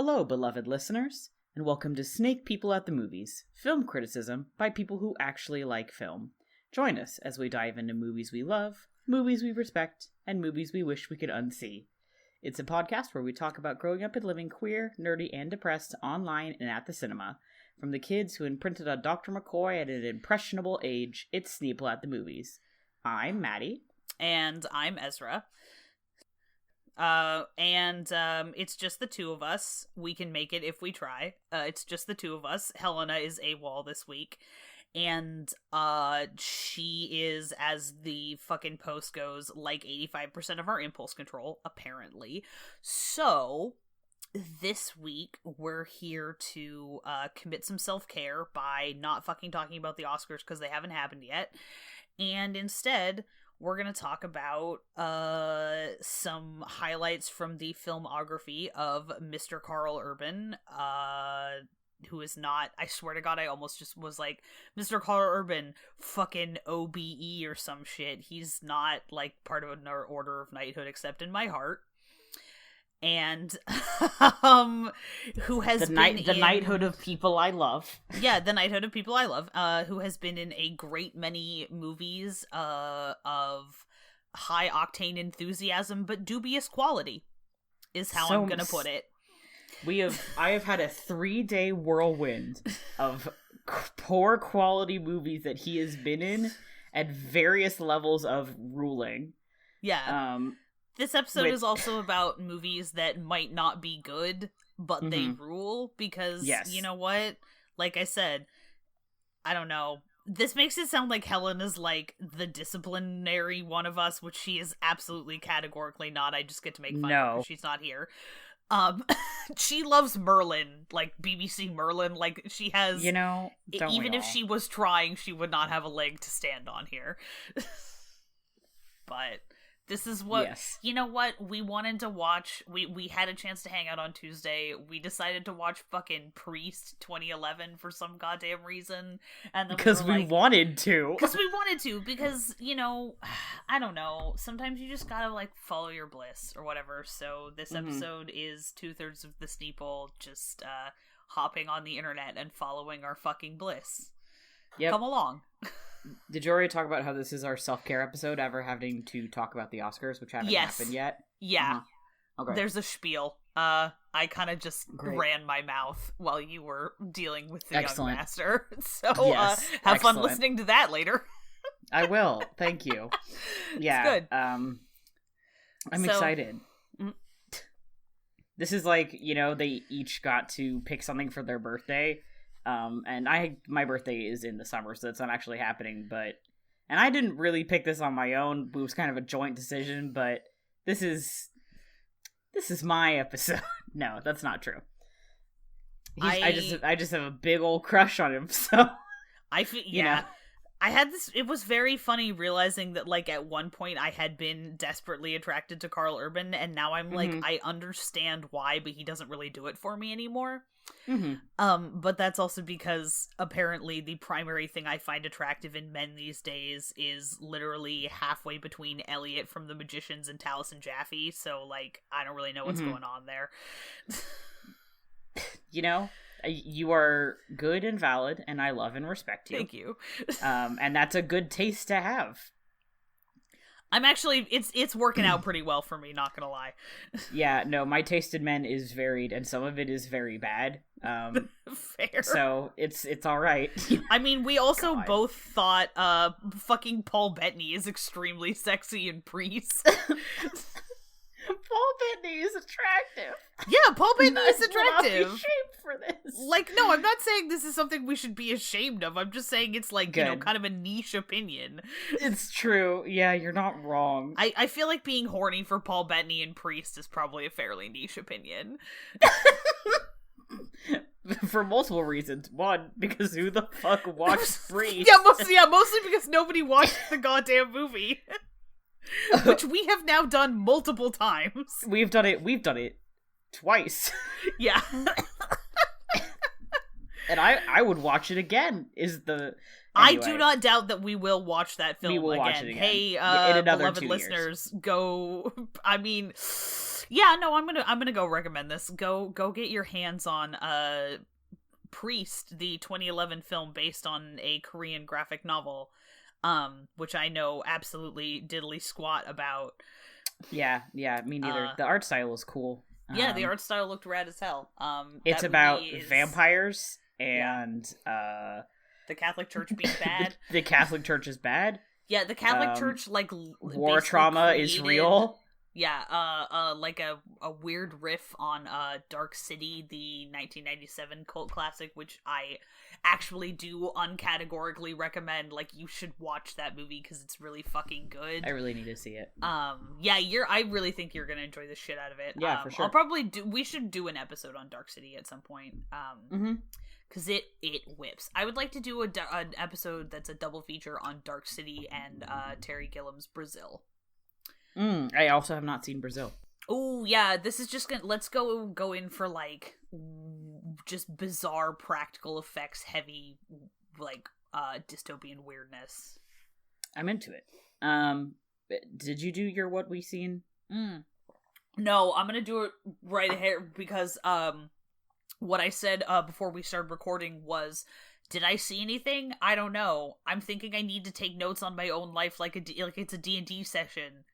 Hello, beloved listeners, and welcome to Snake People at the Movies, film criticism by people who actually like film. Join us as we dive into movies we love, movies we respect, and movies we wish we could unsee. It's a podcast where we talk about growing up and living queer, nerdy, and depressed online and at the cinema. From the kids who imprinted on Dr. McCoy at an impressionable age, it's Sneeple at the Movies. I'm Matty. And I'm Ezra. It's just the two of us. We can make it if we try. It's just the two of us. Helena is AWOL this week. And, she is, as the fucking post goes, like 85% of our impulse control, apparently. So, this week, we're here to, commit some self-care by not fucking talking about the Oscars because they haven't happened yet. And instead, we're going to talk about some highlights from the filmography of Mr. Karl Urban, who is not, I swear to God, I almost just was like, Mr. Karl Urban, fucking OBE or some shit. He's not, like, part of another order of knighthood except in my heart. And who has the knighthood of people I love. Yeah, the knighthood of people I love. Who has been in a great many movies of high octane enthusiasm but dubious quality, is how I'm gonna put it. I have had a 3-day whirlwind of poor quality movies that he has been in at various levels of ruling. Yeah. This episode is also about movies that might not be good, but they rule, because, you know what? Like I said, I don't know. This makes it sound like Helen is, like, the disciplinary one of us, which she is absolutely categorically not. I just get to make fun of her because she's not here. She loves Merlin, like BBC Merlin, like she has, even if she was trying, she would not have a leg to stand on here. But this is what, you know what, we wanted to watch. We had a chance to hang out on Tuesday. We decided to watch fucking Priest 2011 for some goddamn reason. And then because we wanted to. Because, I don't know. Sometimes you just gotta, like, follow your bliss or whatever. So this episode is 2/3 of the Sneeple just hopping on the internet and following our fucking bliss. Yep. Come along. Did you already talk about how this is our self-care episode, ever having to talk about the Oscars, which haven't happened yet? Yeah. Okay. There's a spiel. I kind of just ran my mouth while you were dealing with the young master. So have fun listening to that later. I will. Thank you. Yeah. It's good. I'm excited. This is like, they each got to pick something for their birthday. And my birthday is in the summer, so that's not actually happening, and I didn't really pick this on my own. It was kind of a joint decision, but this is my episode. No, that's not true. I just have a big old crush on him, so I feel, yeah. I had this, it was very funny realizing that, like, at one point I had been desperately attracted to Karl Urban, and now I'm like, I understand why, but he doesn't really do it for me anymore. But that's also because apparently the primary thing I find attractive in men these days is literally halfway between Elliot from The Magicians and Taliesin Jaffe, so, like, I don't really know what's going on there. You are good and valid, and I love and respect you. Thank you. And that's a good taste to have. I'm actually, it's working out pretty well for me, not gonna lie. Yeah, no, my taste in men is varied, and some of it is very bad. Fair. So, it's alright. I mean, we also both thought, fucking Paul Bettany is extremely sexy in Priest. Paul Bettany is attractive. Yeah, Paul Bettany is attractive. I'm not ashamed for this. Like, no, I'm not saying this is something we should be ashamed of. I'm just saying it's, like, kind of a niche opinion. It's true. Yeah, you're not wrong. I feel like being horny for Paul Bettany and Priest is probably a fairly niche opinion. For multiple reasons. One, because who the fuck watched Priest? Mostly because nobody watched the goddamn movie. Which we have now done multiple times. We've done it twice. Yeah. And I would watch it again, Anyway. I do not doubt that we will watch that film again. Hey, beloved listeners, go... I mean, Yeah, no, I'm gonna go recommend this. Go get your hands on Priest, the 2011 film based on a Korean graphic novel, which I know absolutely diddly squat about. Yeah, me neither. The art style is cool. Yeah, the art style looked rad as hell. It's about vampires and the Catholic Church being bad. The Catholic Church is bad. Yeah, the Catholic Church war trauma is real. Yeah, like a weird riff on Dark City, the 1997 cult classic, which I actually do uncategorically recommend. Like, you should watch that movie because it's really fucking good. I really need to see it. Yeah, I really think you're gonna enjoy the shit out of it. Yeah, for sure. I'll probably we should do an episode on Dark City at some point. Because it whips. I would like to do an episode that's a double feature on Dark City and Terry Gilliam's Brazil. I also have not seen Brazil. Oh yeah, this is just gonna let's go in for like just bizarre practical effects heavy like dystopian weirdness. I'm into it. Did you do your what we seen? No, I'm gonna do it right here because what I said before we started recording was, did I see anything? I don't know. I'm thinking I need to take notes on my own life like it's a D&D session,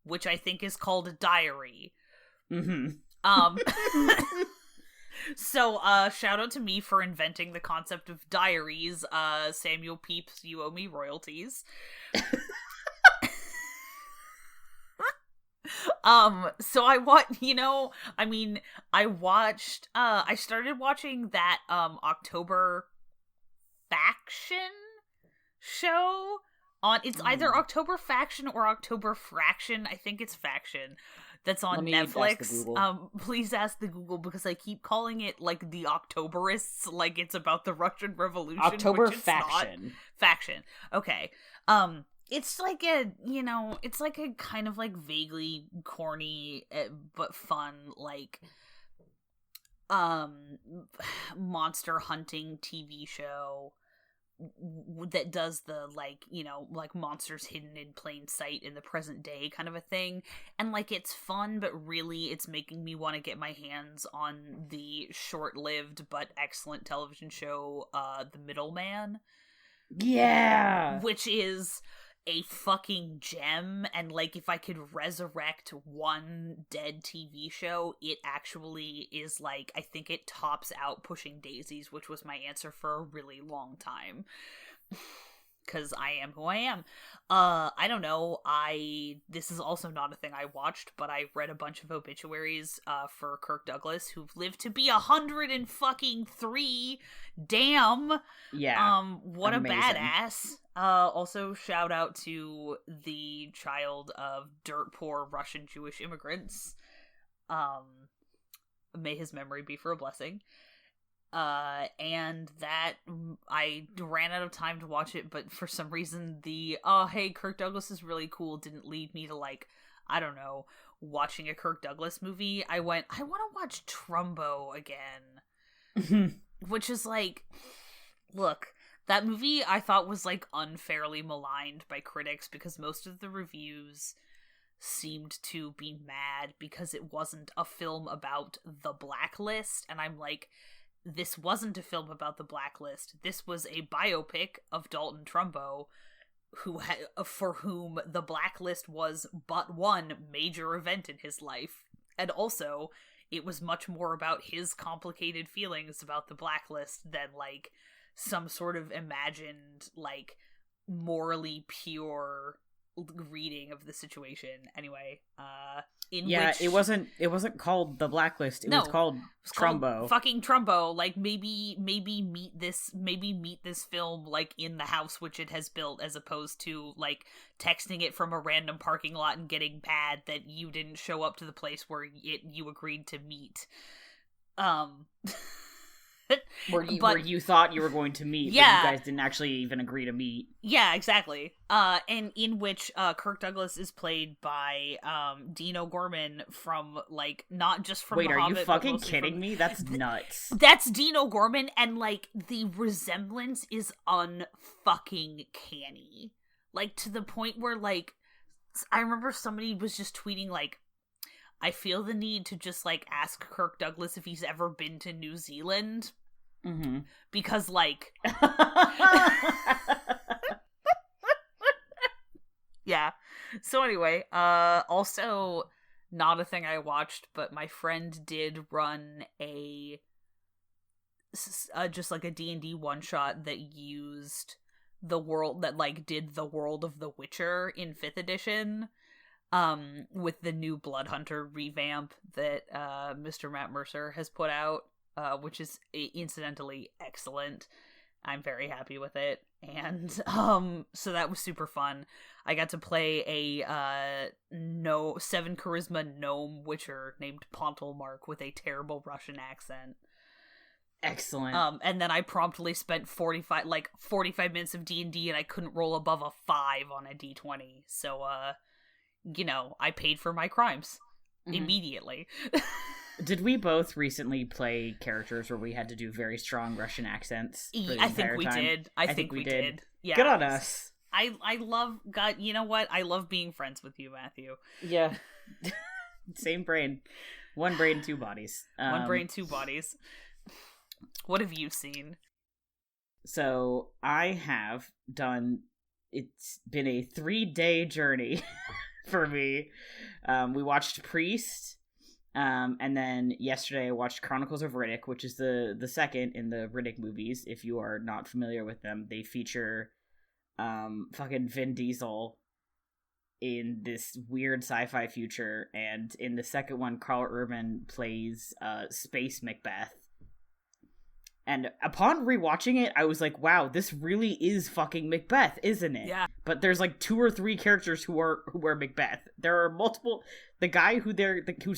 which I think is called a diary. So, shout out to me for inventing the concept of diaries. Samuel Pepys, you owe me royalties. So I started watching that, October Faction show on, it's either October Faction or October Fraction. I think it's Faction. That's on Netflix. Please ask the Google because I keep calling it like the Octoberists, like it's about the Russian Revolution. October Faction. Faction. Okay. It's like it's like a kind of like vaguely corny but fun like monster hunting TV show that does the like monsters hidden in plain sight in the present day kind of a thing, and like it's fun, but really it's making me want to get my hands on the short-lived but excellent television show The Middleman. Yeah, which is a fucking gem, and like if I could resurrect one dead TV show, it actually is like, I think it tops out Pushing Daisies, which was my answer for a really long time. Because I am who I am. I don't know, this is also not a thing I watched, but I read a bunch of obituaries for Kirk Douglas, who've lived to be 103. Damn! Yeah. What amazing. A badass. Also, shout out to the child of dirt poor Russian Jewish immigrants. May his memory be for a blessing. And that, I ran out of time to watch it, but for some reason the, hey, Kirk Douglas is really cool didn't lead me to, like, I don't know, watching a Kirk Douglas movie. I want to watch Trumbo again. Which is like, look, that movie I thought was like unfairly maligned by critics because most of the reviews seemed to be mad because it wasn't a film about the Blacklist, and I'm like, this wasn't a film about the Blacklist. This was a biopic of Dalton Trumbo, for whom the Blacklist was but one major event in his life, and also it was much more about his complicated feelings about the Blacklist than like some sort of imagined, like, morally pure reading of the situation. Anyway, it wasn't called The Blacklist. It was called Trumbo. Fucking Trumbo. Like, maybe meet this film like in the house which it has built, as opposed to like texting it from a random parking lot and getting mad that you didn't show up to the place where you agreed to meet. Where you thought you were going to meet, but you guys didn't actually even agree to meet. Yeah, exactly. And in which Kirk Douglas is played by Dean O'Gorman from, like, not just from Wait, The are Hobbit, you fucking kidding me? That's nuts. That's Dean O'Gorman, and, like, the resemblance is unfucking canny. Like, to the point where, like, I remember somebody was just tweeting, like, I feel the need to just, like, ask Kirk Douglas if he's ever been to New Zealand. Mm-hmm. Because, like... yeah. So anyway, also, not a thing I watched, but my friend did run just like a D&D one-shot that used the world, that, like, did the world of The Witcher in 5th edition, with the new Blood Hunter revamp that Mr. Matt Mercer has put out, which is incidentally excellent. I'm very happy with it. And so that was super fun. I got to play a 7 charisma gnome witcher named Pontelmark with a terrible Russian accent. Excellent. And then I promptly spent 45 minutes of D&D, and I couldn't roll above a 5 on a D20. So I paid for my crimes immediately. Did we both recently play characters where we had to do very strong Russian accents? I think we did. I think we did. Yeah. Good on us. I love, God, you know what? I love being friends with you, Matthew. Yeah. Same brain. One brain, two bodies. One brain, two bodies. What have you seen? So I have done, it's been a 3-day journey for me. We watched Priest. And then yesterday I watched Chronicles of Riddick, which is the second in the Riddick movies. If you are not familiar with them, they feature fucking Vin Diesel in this weird sci-fi future, and in the second one, Karl Urban plays Space Macbeth. And upon rewatching it, I was like, wow, this really is fucking Macbeth, isn't it? Yeah. But there's like 2 or 3 characters who are Macbeth. There are multiple. The guy who's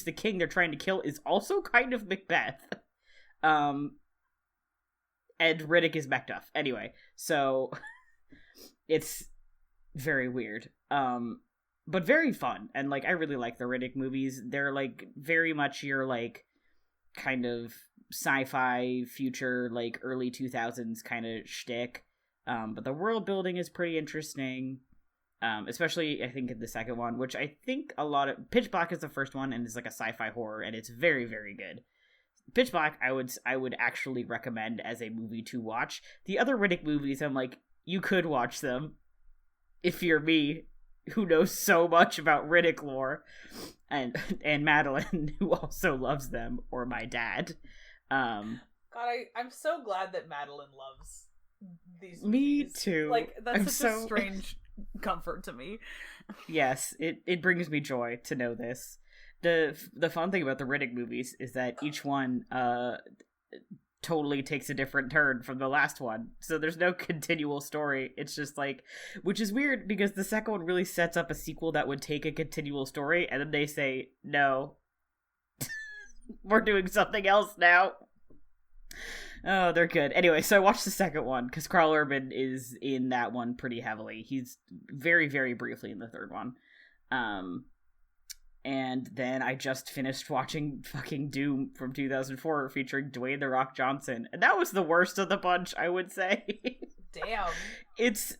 the king they're trying to kill is also kind of Macbeth. And Riddick is Macduff. Anyway, so it's very weird. But very fun. And like I really like the Riddick movies. They're like very much your like kind of sci-fi future, like early 2000s kind of shtick. But the world building is pretty interesting. Especially I think in the second one, which I think a lot of Pitch Black is the first one, and it's like a sci-fi horror, and it's very, very good. Pitch Black I would actually recommend as a movie to watch. The other Riddick movies, I'm like, you could watch them if you're me, who knows so much about Riddick lore, and Madeline, who also loves them, or my dad. God, I'm so glad that Madeline loves these movies. Me too. Like, that's such a strange comfort to me. Yes, it brings me joy to know this. The fun thing about the Riddick movies is that each one totally takes a different turn from the last one. So there's no continual story. It's just like, which is weird because the second one really sets up a sequel that would take a continual story, and then they say, no, we're doing something else now. Oh, they're good. Anyway, so I watched the second one because Karl Urban is in that one pretty heavily. He's very, very briefly in the third one. And then I just finished watching fucking Doom from 2004 featuring Dwayne "The Rock" Johnson. And that was the worst of the bunch, I would say. Damn. It's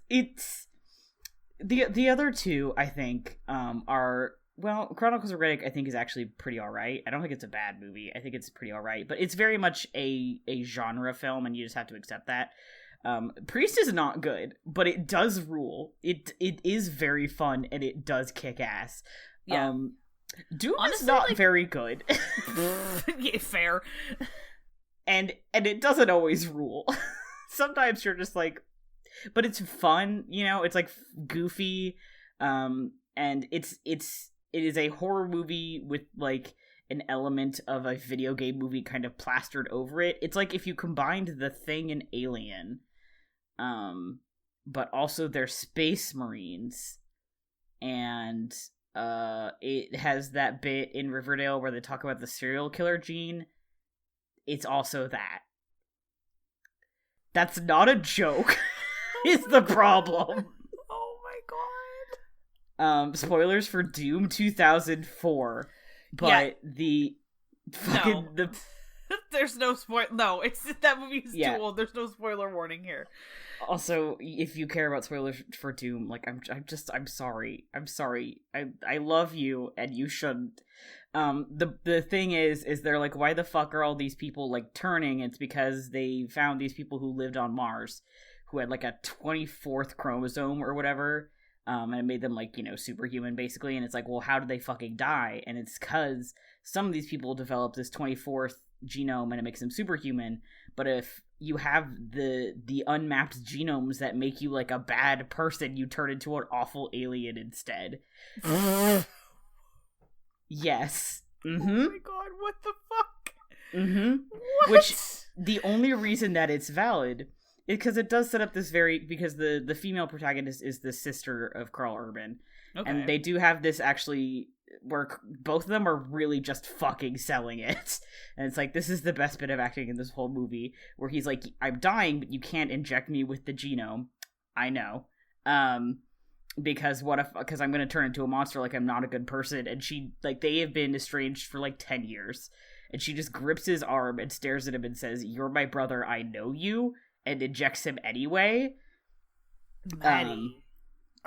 the other two, I think, are, well, Chronicles of Riddick I think is actually pretty alright. I don't think it's a bad movie. I think it's pretty alright, but it's very much a genre film, and you just have to accept that. Priest is not good, but it does rule. It is very fun, and it does kick ass. Yeah. Doom Honestly, is not like... very good. Yeah, fair. And it doesn't always rule. Sometimes you're just like, but it's fun, you know, it's like goofy. And it is a horror movie with like an element of a video game movie kind of plastered over it. It's like if you combined The Thing and Alien, but also they're space marines, and it has that bit in Riverdale where they talk about the serial killer gene. It's also that. That's not a joke. Is the problem. Oh my god. Spoilers for Doom 2004. But yeah. The fucking There's no spoil. No, it's that movie is yeah. too old. There's no spoiler warning here. Also, if you care about spoilers for Doom, like I'm sorry. I love you, and you shouldn't. The thing is they're like, why the fuck are all these people like turning? It's because they found these people who lived on Mars, who had like a 24th chromosome or whatever, and it made them like, you know, superhuman basically. And it's like, well, how did they fucking die? And it's because some of these people developed this 24th genome, and it makes them superhuman. But if you have the unmapped genomes that make you like a bad person, you turn into an awful alien instead. Yes. Mm-hmm. Oh my god, what the fuck? Mm-hmm. What? Which, the only reason that it's valid is because it does set up this because the female protagonist is the sister of Karl Urban. Okay. And they do have this actually where both of them are really just fucking selling it. And it's like, this is the best bit of acting in this whole movie, where he's like, I'm dying, but you can't inject me with the genome. I know. Because I'm going to turn into a monster, like I'm not a good person. And she, like, they have been estranged for like 10 years. And she just grips his arm and stares at him and says, "You're my brother, I know you," and injects him anyway. Maddie.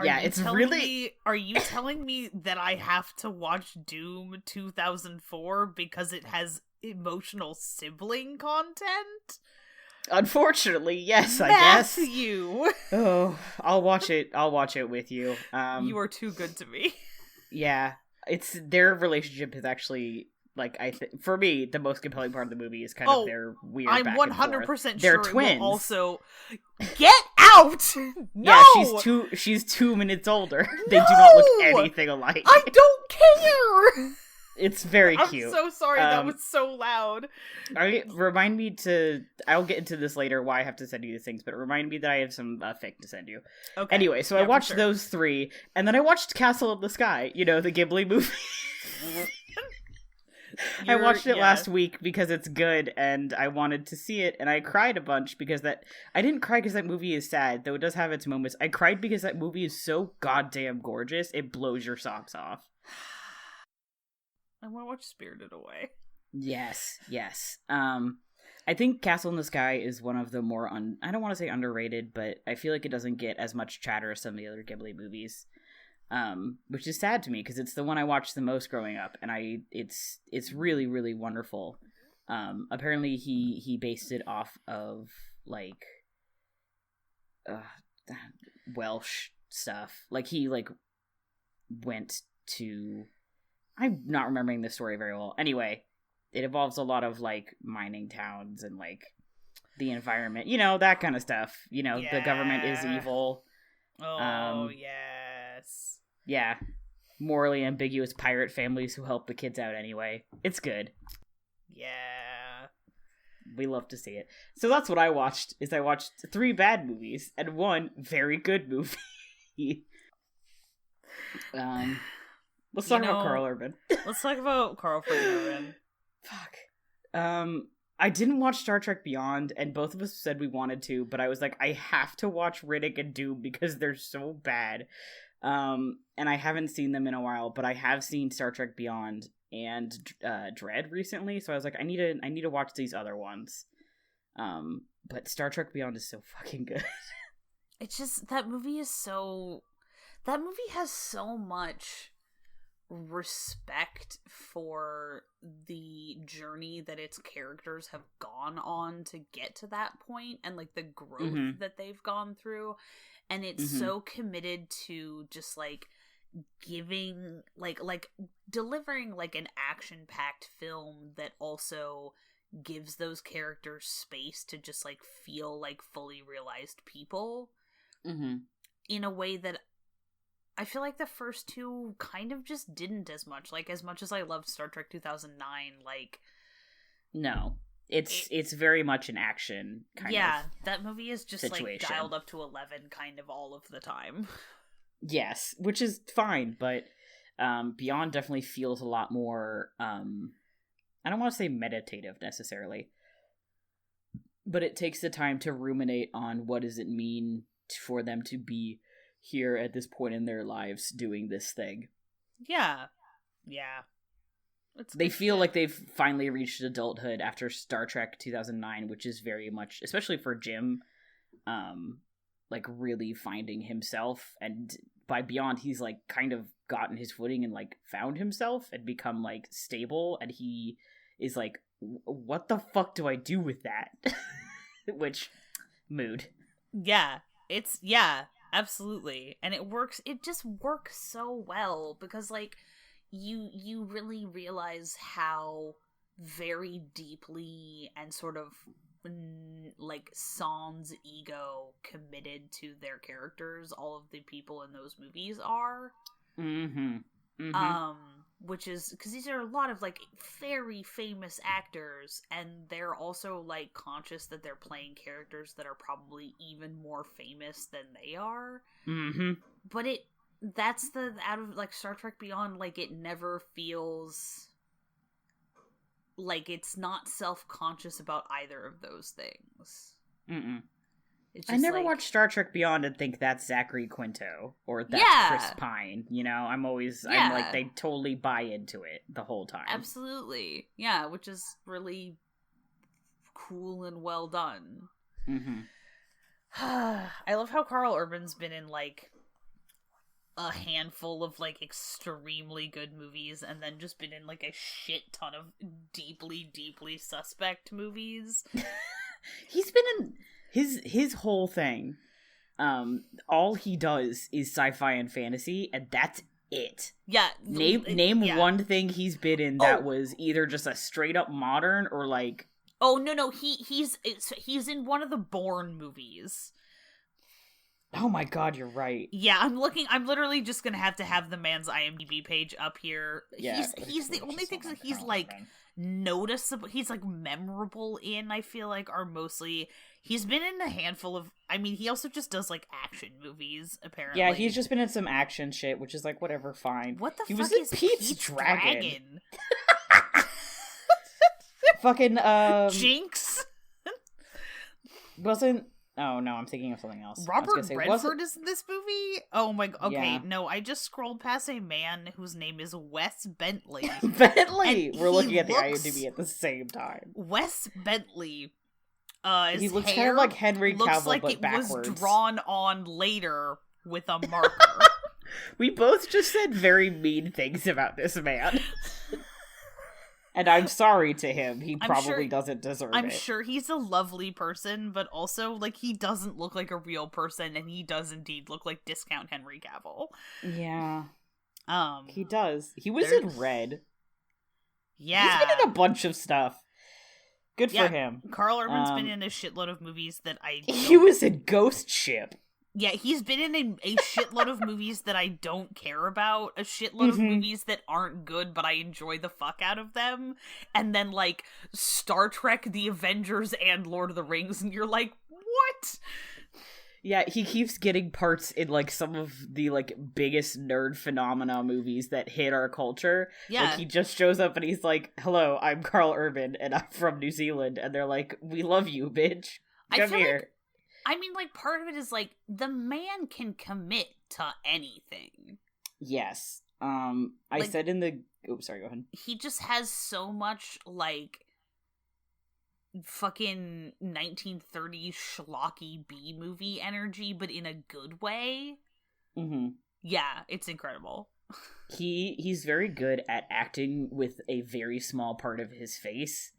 It's really... Are you telling me that I have to watch Doom 2004 because it has emotional sibling content? Unfortunately, yes, Matthew. I guess. Matthew! Oh, I'll watch it with you. You are too good to me. Yeah, it's their relationship is actually, like, for me, the most compelling part of the movie is kind of their weird I'm back 100% and forth. sure They're twins. It will also get out. No! Yeah, she's 2 minutes older. They do not look anything alike. I don't care. It's very cute. I'm so sorry, that was so loud. Remind me I'll get into this later, why I have to send you these things, but remind me that I have some fic to send you. Okay. Anyway, so I watched those three, and then I watched Castle in the Sky, you know, the Ghibli movie. I watched it last week because it's good, and I wanted to see it, and I cried a bunch because I didn't cry because that movie is sad, though it does have its moments. I cried because that movie is so goddamn gorgeous, it blows your socks off. I want to watch Spirited Away. Yes. I think Castle in the Sky is one of the more, I don't want to say underrated, but I feel like it doesn't get as much chatter as some of the other Ghibli movies, which is sad to me because it's the one I watched the most growing up, and it's really, really wonderful. Apparently he based it off of like Welsh stuff. Like he like went to... I'm not remembering the story very well. Anyway, it involves a lot of, like, mining towns and, like, the environment. You know, that kind of stuff. You know, The government is evil. Oh, yes. Yeah. Morally ambiguous pirate families who help the kids out anyway. It's good. Yeah. We love to see it. So that's what I watched, is I watched 3 bad movies and 1 very good movie. Let's talk about Karl Urban. Let's talk about Karl Urban. Fuck. I didn't watch Star Trek Beyond, and both of us said we wanted to, but I was like, I have to watch Riddick and Doom because they're so bad. And I haven't seen them in a while, but I have seen Star Trek Beyond and Dread recently, so I was like, I need to watch these other ones. But Star Trek Beyond is so fucking good. It's just, that movie has so much respect for the journey that its characters have gone on to get to that point, and like the growth that they've gone through, and it's so committed to just like giving like delivering like an action-packed film that also gives those characters space to just like feel like fully realized people in a way that I feel like the first 2 kind of just didn't as much. Like, as much as I loved Star Trek 2009, like... No. It's very much an action kind of Yeah, that movie is just, situation. Like, dialed up to 11 kind of all of the time. Yes, which is fine, but Beyond definitely feels a lot more... I don't want to say meditative, necessarily. But it takes the time to ruminate on what does it mean for them to be here at this point in their lives doing this thing. Yeah. They feel like they've finally reached adulthood after Star Trek 2009, which is very much, especially for Jim, like really finding himself, and by beyond he's like kind of gotten his footing and like found himself and become like stable, and he is like, what the fuck do I do with that? Which mood. Yeah, absolutely. And it just works so well because like you really realize how very deeply and sort of like sans ego committed to their characters all of the people in those movies are. Which is because these are a lot of like very famous actors, and they're also like conscious that they're playing characters that are probably even more famous than they are. But that's the out of like Star Trek Beyond, like it never feels like it's not self-conscious about either of those things. I never watched Star Trek Beyond and think that's Zachary Quinto or that's Chris Pine. You know, I'm like, they totally buy into it the whole time. Absolutely. Yeah, which is really cool and well done. I love how Karl Urban's been in like a handful of like extremely good movies and then just been in like a shit ton of deeply, deeply suspect movies. He's been in his whole thing. All he does is sci-fi and fantasy, and that's it. Yeah. Name one thing he's been in that was either just a straight up modern or like. Oh no, he's in one of the Bourne movies. Oh my god, you're right. Yeah, I'm literally just gonna have to have the man's IMDb page up here. Yeah, he's the only things that he's like noticeable, he's like memorable in, I feel like, are mostly, he's been in a handful of, I mean, he also just does like action movies, apparently. Yeah, he's just been in some action shit, which is like, whatever, fine. What the he fuck was in is Pete's Dragon? Fucking, Jinx? Wasn't... Oh, no, I'm thinking of something else. Robert Redford is in this movie? Oh my god. Okay, no, I just scrolled past a man whose name is Wes Bentley. Bentley! We're looking at the IMDb at the same time. Wes Bentley. He looks kind of like Henry Cavill, looks like but it backwards. Was drawn on later with a marker. We both just said very mean things about this man. And I'm sorry to him. He probably doesn't deserve it. I'm sure he's a lovely person, but also, like, he doesn't look like a real person, and he does indeed look like discount Henry Cavill. Yeah. He does. He was in Red. Yeah. He's been in a bunch of stuff. Good for him. Karl Urban's been in a shitload of movies that He was in Ghost Ship. Yeah, he's been in a shitload of movies that I don't care about, a shitload of movies that aren't good, but I enjoy the fuck out of them, and then, like, Star Trek, The Avengers, and Lord of the Rings, and you're like, what? Yeah, he keeps getting parts in, like, some of the, like, biggest nerd phenomena movies that hit our culture. Yeah. Like, he just shows up and he's like, hello, I'm Karl Urban, and I'm from New Zealand, and they're like, we love you, bitch. Come here. I mean, like, part of it is, like, the man can commit to anything. Yes. I said in the... Oh, sorry, go ahead. He just has so much, like, fucking 1930s schlocky B-movie energy, but in a good way. Yeah, it's incredible. He's very good at acting with a very small part of his face.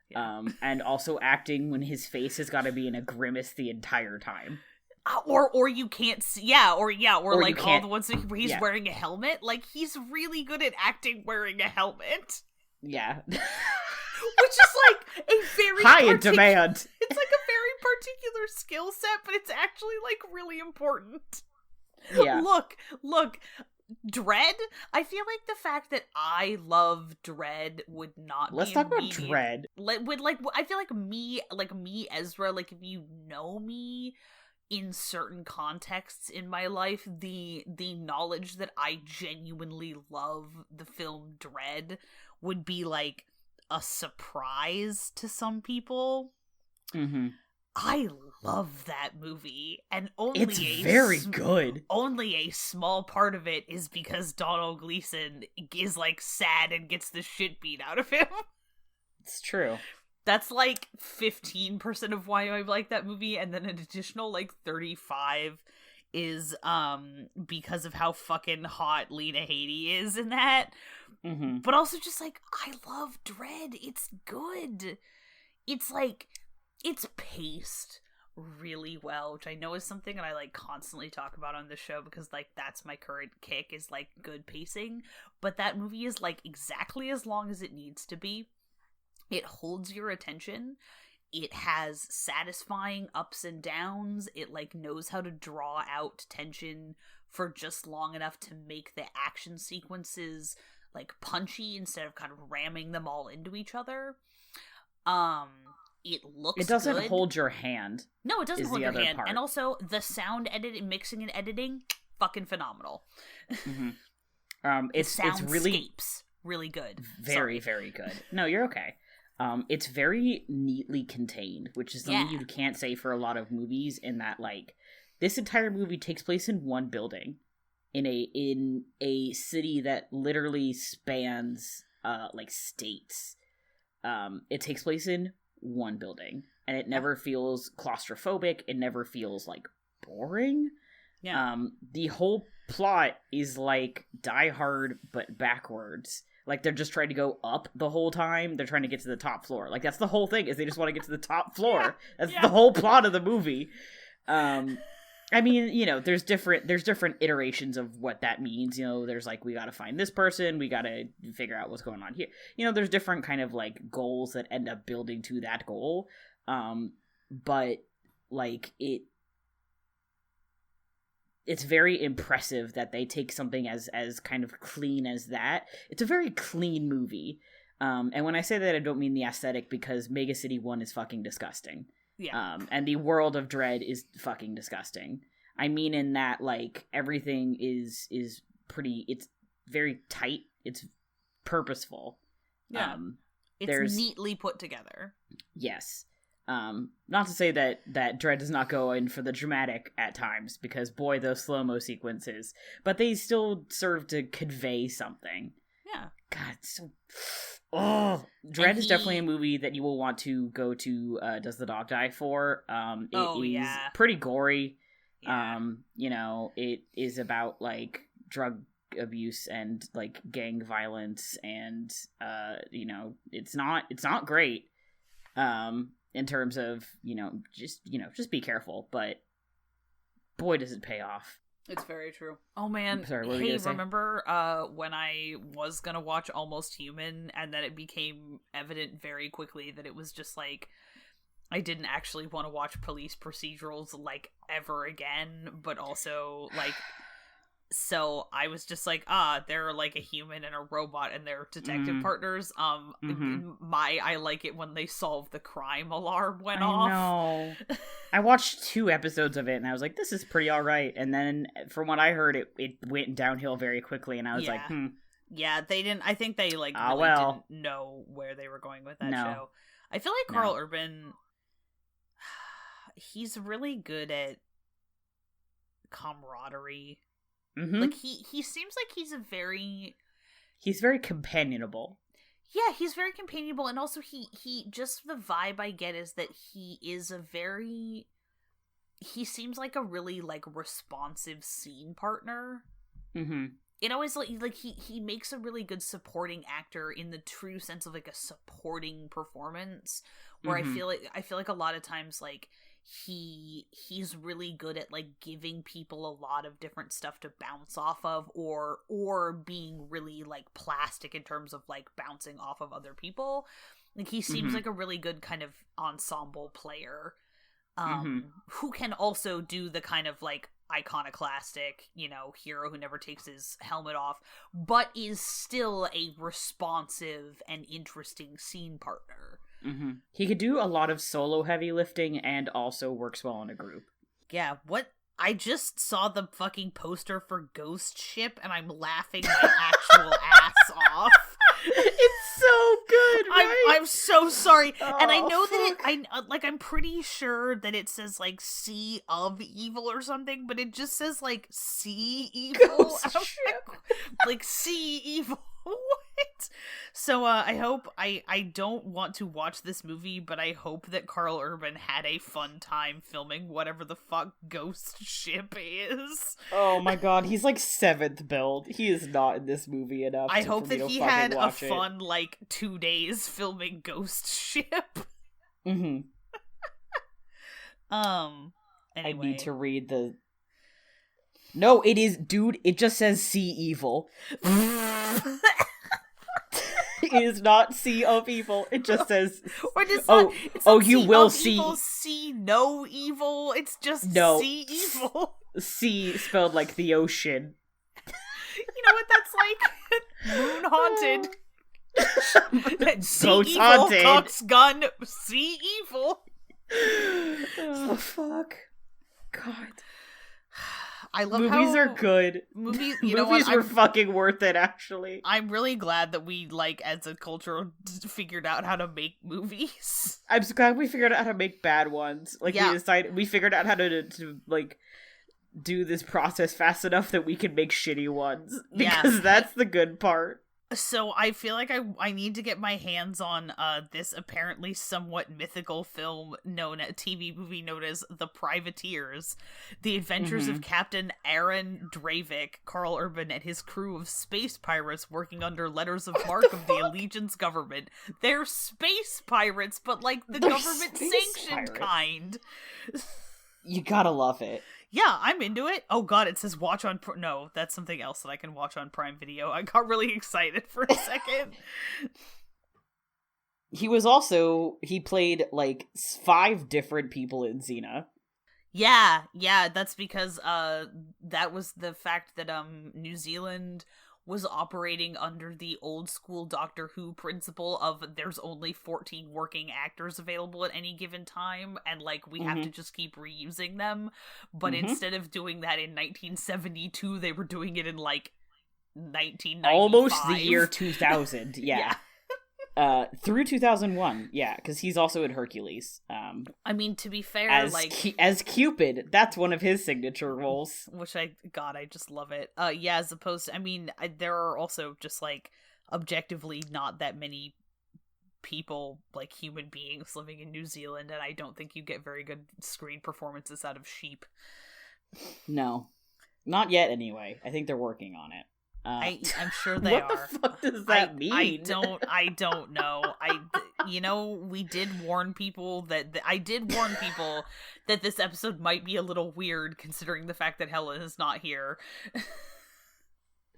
Yeah. And also acting when his face has got to be in a grimace the entire time. Or you can't see, or like all the ones where he's wearing a helmet. Like, he's really good at acting wearing a helmet. Yeah. Which is like a very high in demand. It's like a very particular skill set, but it's actually like really important. Yeah. Look. Dredd? I feel like the fact that I love Dredd would not Let's talk about Dredd. I feel like me, Ezra, like, if you know me in certain contexts in my life, the knowledge that I genuinely love the film Dredd would be like a surprise to some people. I love that movie, and it's very good. Only a small part of it is because Donald Gleason is like sad and gets the shit beat out of him. It's true. That's like 15% of why I like that movie, and then an additional like 35 is because of how fucking hot Lena Headey is in that. Mm-hmm. But also just like, I love Dread. It's good. It's like, it's paced really well, which I know is something that I like constantly talk about on the show, because like that's my current kick, is like good pacing. But that movie is like exactly as long as it needs to be. It holds your attention. It has satisfying ups and downs. It like knows how to draw out tension for just long enough to make the action sequences like punchy instead of kind of ramming them all into each other. It looks It doesn't good. hold your hand. No, it doesn't hold your hand. Part. And also the sound editing, mixing and editing, fucking phenomenal. Mm-hmm. It's really really good. Very, very good. No, you're okay. It's very neatly contained, which is something you can't say for a lot of movies, in that like this entire movie takes place in one building in a city that literally spans like states. It takes place in one building, and it never feels claustrophobic. It never feels like boring. The whole plot is like Die Hard but backwards. Like, they're just trying to go up the whole time. They're trying to get to the top floor. Like, that's the whole thing, is they just want to get to the top floor. That's the whole plot of the movie. I mean, you know, there's different iterations of what that means. You know, there's like, we gotta find this person, we gotta figure out what's going on here. You know, there's different kind of like goals that end up building to that goal. But like it's very impressive that they take something as kind of clean as that. It's a very clean movie. And when I say that, I don't mean the aesthetic, because Mega City 1 is fucking disgusting. Yeah. And the world of Dread is fucking disgusting. I mean, in that, like, everything is pretty, it's very tight. It's purposeful. Yeah. It's neatly put together. Yes. Not to say that Dread does not go in for the dramatic at times, because boy, those slow-mo sequences, but they still serve to convey something. Yeah. God, it's so... Oh, Dread is definitely a movie that you will want to go to Does the Dog Die for. It is pretty gory. Yeah. You know, it is about like drug abuse and like gang violence, and you know, it's not great. In terms of, just be careful, but boy, does it pay off. It's very true. Oh man, sorry, what hey, remember when I was gonna watch Almost Human, and then it became evident very quickly that it was just like, I didn't actually want to watch police procedurals like ever again, but also like, so I was just like, they're like a human and a robot and they're detective partners. I like it when they solve the crime alarm went off. I know. I watched 2 episodes of it and I was like, this is pretty alright. And then from what I heard, it went downhill very quickly, and I was like, Yeah, they didn't, I think they like really didn't know where they were going with that show. I feel like Karl Urban, he's really good at camaraderie. Mm-hmm. Like he seems like he's very companionable. Yeah, he's very companionable, and also he just, the vibe I get is that he seems like a really like responsive scene partner. Mm-hmm. It always like he makes a really good supporting actor in the true sense of like a supporting performance, where I feel like a lot of times like he's really good at like giving people a lot of different stuff to bounce off of, or being really like plastic in terms of like bouncing off of other people. Like he seems like a really good kind of ensemble player, who can also do the kind of like iconoclastic, hero who never takes his helmet off, but is still a responsive and interesting scene partner. Mm-hmm. He could do a lot of solo heavy lifting and also works well in a group. Yeah, what? I just saw the fucking poster for Ghost Ship and I'm laughing my actual ass off. It's so good, right? I'm so sorry. Oh, and I know that I'm pretty sure that it says like Sea of Evil or something, but it just says like Sea Evil. Ghost Ship. Like Sea Evil. What? So I don't want to watch this movie, but I hope that Karl Urban had a fun time filming whatever the fuck ghost ship is. Oh my god, he's like 7th build. He is not in this movie enough. I hope that he had a it. fun, like, 2 days filming ghost ship. Mm-hmm. Anyway. I need to read the... No, it is... Dude, it just says see evil. It is not sea of evil. It just says... You will see... Evil, see no evil. It's just no. see evil. Sea spelled like the ocean. You know what that's like? Moon haunted. See Ghost evil, haunted. Cock's gun, see evil. Oh, fuck. God. I love movies are good. Movies were fucking worth it, actually. I'm really glad that we, like, as a culture, figured out how to make movies. I'm so glad we figured out how to make bad ones. Like, we figured out how to like, do this process fast enough that we can make shitty ones. Because that's the good part. So I feel like I need to get my hands on this apparently somewhat mythical TV movie known as The Privateers, The Adventures of Captain Aaron Dravik, Karl Urban, and his crew of space pirates working under letters of marque of the Allegiance government. They're space pirates, but like the government-sanctioned kind. You gotta love it. Yeah, I'm into it. Oh god, it says watch on... No, that's something else that I can watch on Prime Video. I got really excited for a second. He played, like, 5 different people in Xena. Yeah, that's because, that was the fact that, New Zealand was operating under the old school Doctor Who principle of there's only 14 working actors available at any given time, and, like, we have to just keep reusing them. But instead of doing that in 1972, they were doing it in, like, 1995. Almost the year 2000, yeah. Through 2001, yeah, because he's also in Hercules. I mean, to be fair, as Cupid, that's one of his signature roles. Which I just love it. As opposed to, I mean, there are also just, like, objectively not that many people, like, human beings living in New Zealand, and I don't think you get very good screen performances out of sheep. No. Not yet, anyway. I think they're working on it. I'm sure they are. What the fuck does that mean? I don't know. We did warn people that this episode might be a little weird considering the fact that Helen is not here.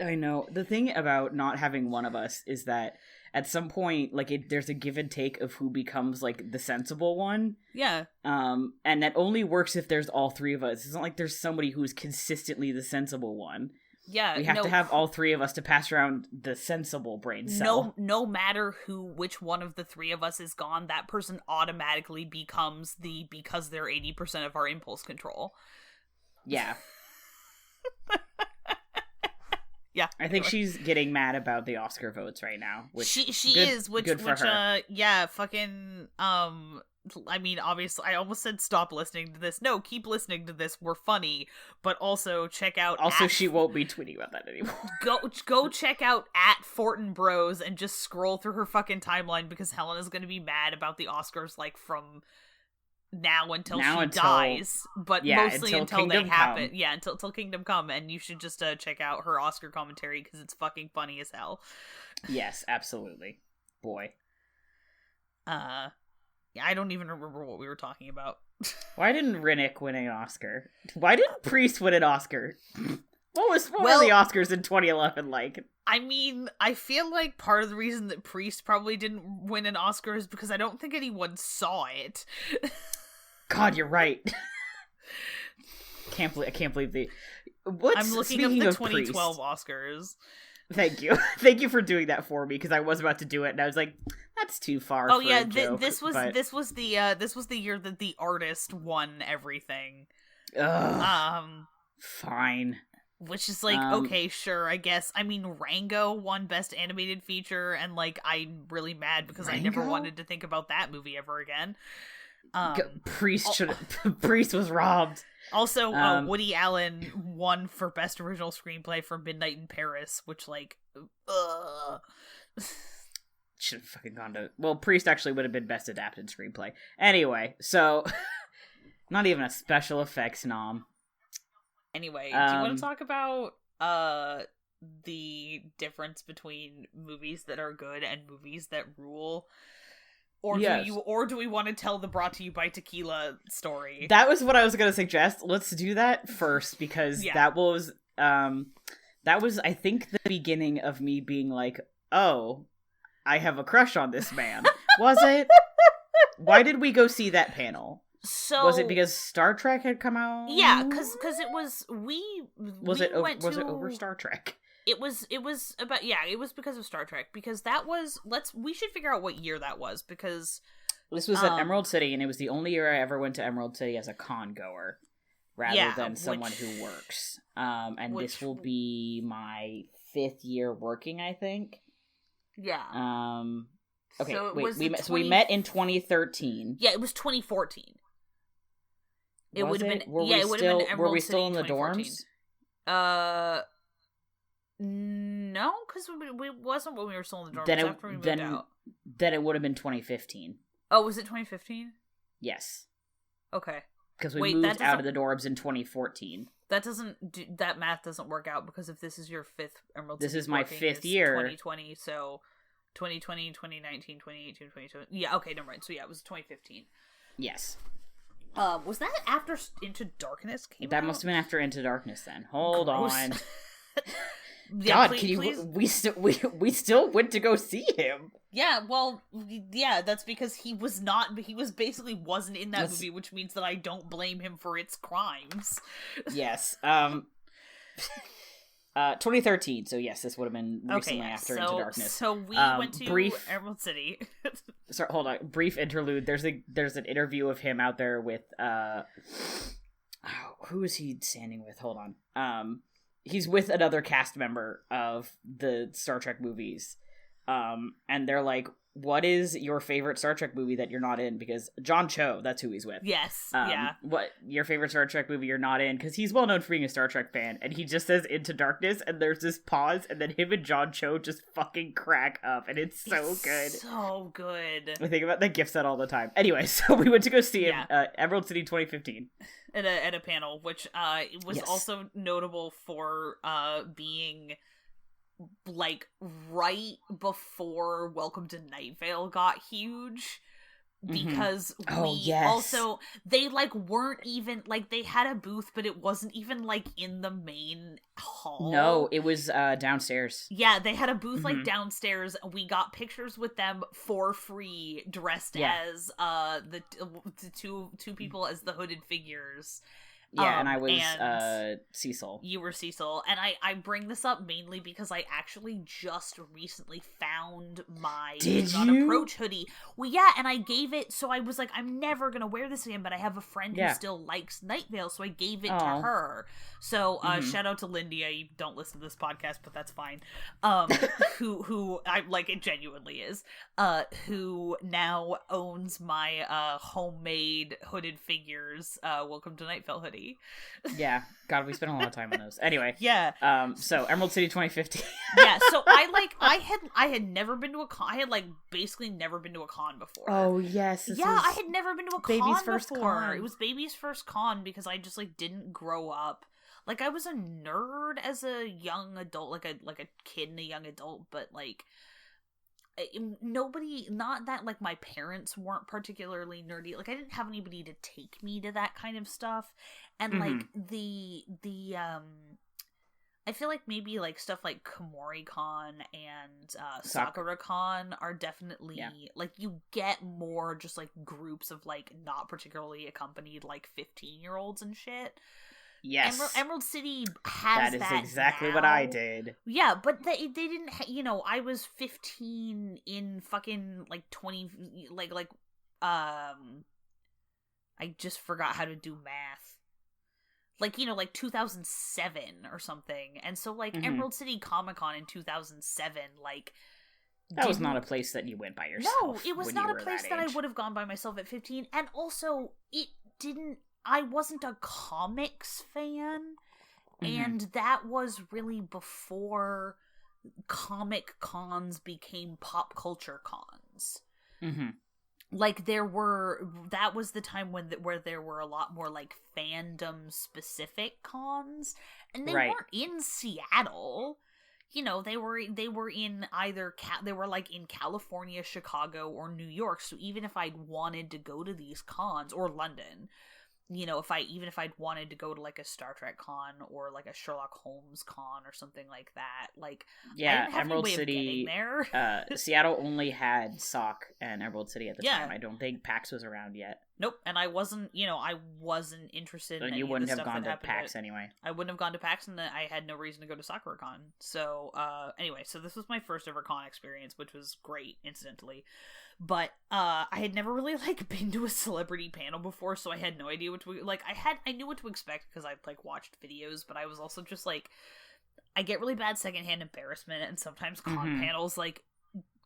I know. The thing about not having one of us is that at some point, like, there's a give and take of who becomes, like, the sensible one. Yeah. And that only works if there's all 3 of us. It's not like there's somebody who's consistently the sensible one. Yeah, we have to have all 3 of us to pass around the sensible brain cell. No matter which one of the 3 of us is gone, that person automatically becomes because they're 80% of our impulse control. Yeah. Yeah. I think she's getting mad about the Oscar votes right now. Which she good, is, which her. Fucking I mean, obviously, I almost said stop listening to this. No, keep listening to this. We're funny, but also check out. She won't be tweeting about that anymore. Go check out @Fortin Bros and just scroll through her fucking timeline because Helen is going to be mad about the Oscars, like, from now until she dies, but mostly until they happen. Yeah, until Kingdom Come, and you should just check out her Oscar commentary because it's fucking funny as hell. Yes, absolutely. Boy. I don't even remember what we were talking about. Why didn't Rinnick win an Oscar? Why didn't Priest win an Oscar? What were the Oscars in 2011 like? I mean, I feel like part of the reason that Priest probably didn't win an Oscar is because I don't think anyone saw it. God, you're right. I can't believe I'm looking up the 2012 Priest? Oscars. Thank you. Thank you for doing that for me because I was about to do it and I was like, that's too far. Oh yeah, this was the year that The Artist won everything. Ugh. Fine. Which is like, okay, sure, I guess. I mean, Rango won Best Animated Feature, and, like, I'm really mad because I never wanted to think about that movie ever again. Priest was robbed. Also, Woody Allen won for Best Original Screenplay for Midnight in Paris, which, like, should have fucking gone to... Well, Priest actually would have been Best Adapted Screenplay. Anyway, so... not even a special effects nom. Anyway, do you want to talk about the difference between movies that are good and movies that rule? Or do we want to tell the brought to you by tequila story? That was what I was going to suggest. Let's do that first, because that was I think the beginning of me being like, oh, I have a crush on this man. Was it? Why did we go see that panel? So was it because Star Trek had come out? Yeah, because it was was it over Star Trek? It was about it was because of Star Trek, because that was we should figure out what year that was, because this was at Emerald City, and it was the only year I ever went to Emerald City as a con goer rather than someone who works. And this will be my 5th year working, I think. Yeah. Okay, so we met in 2013. Yeah, it was 2014. It would have been Were we still in the dorms? No, because we wasn't when we were still in the dorms. After we moved out. Then it would have been 2015. Oh, was it 2015? Yes. Okay. Because we moved out of the dorms in 2014. That math doesn't work out, because if this is your 5th Emerald City, this is my 5th year. 2020, so 2020, 2019, 2018, 2020. Yeah, okay, never mind. So yeah, it was 2015. Yes. Was that after Into Darkness came out? That must have been after Into Darkness then. Hold on. Yeah, God, we still went to go see him. Yeah, well, yeah, that's because he was basically wasn't in that movie, which means that I don't blame him for its crimes. Yes. 2013, so yes, this would have been recently after Into Darkness. So we went to Emerald City. Sorry, hold on. Brief interlude. There's an interview of him out there with who is he standing with? Hold on. He's with another cast member of the Star Trek movies. And they're like, what is your favorite Star Trek movie that you're not in? Because John Cho, that's who he's with. Yes, yeah. What, your favorite Star Trek movie you're not in? Because he's well known for being a Star Trek fan. And he just says Into Darkness, and there's this pause, and then him and John Cho just fucking crack up. And it's so good. So good. I think about that gift set all the time. Anyway, so we went to go see him, Emerald City 2015. At a panel, which was also notable for being... like right before Welcome to Night Vale got huge, because also they like weren't even like, they had a booth, but it wasn't even like in the main hall. No, it was downstairs. Yeah, they had a booth like downstairs. We got pictures with them for free, dressed as the two people as the hooded figures. Yeah, and I was Cecil. You were Cecil. And I bring this up mainly because I actually just recently found my Do Not Approach hoodie. Well, yeah, and I gave it, so I was like, I'm never going to wear this again, but I have a friend who still likes Night Vale, so I gave it to her. So, shout out to Lindia. You don't listen to this podcast, but that's fine. Who I like, it genuinely is. Who now owns my homemade hooded figers, Welcome to Night Vale hoodie. Yeah, God, we spent a lot of time on those. Anyway, so Emerald City 2015. Yeah, so I had never been to a con. I had like basically never been to a con before. Oh yes, I had never been to a con first before. Con. It was baby's first con because I just like didn't grow up. Like, I was a nerd as a young adult, like a kid and a young adult, but like nobody, not that like my parents weren't particularly nerdy. Like, I didn't have anybody to take me to that kind of stuff. And like the I feel like maybe like stuff like Komori-con and Sakura-con are definitely like, you get more just like groups of like not particularly accompanied like 15-year-olds and shit. Yes, Emerald City has that. That is exactly now. what I did. Yeah, but they didn't. I was 15 in fucking like 20. I just forgot how to do math. Like 2007 or something, and so like Emerald City Comic-Con in 2007, like. That was not a place that you went by yourself. No, it was not a place that I would have gone by myself at 15, and also it didn't I wasn't a comics fan, and that was really before comic cons became pop culture cons. Like, that was the time where there were a lot more, like, fandom specific cons, and they weren't in Seattle. You know, they were in either they were like in California, Chicago, or New York. So even if I'd wanted to go to these cons, or London, you know, if I'd wanted to go to like a Star Trek con or like a Sherlock Holmes con or something like that, like, yeah, I didn't have Emerald any way City. of getting there. Seattle only had SOC and Emerald City at the time. I don't think PAX was around yet. Nope, and I wasn't interested in any you of wouldn't the have stuff gone that to happened PAX anyway. I wouldn't have gone to PAX, and I had no reason to go to SakuraCon. So, anyway, so this was my first ever con experience, which was great, incidentally. But, I had never really, like, been to a celebrity panel before, so I had no idea what to, like, I knew what to expect because I'd, like, watched videos, but I was also just, like, I get really bad secondhand embarrassment, and sometimes con panels, like,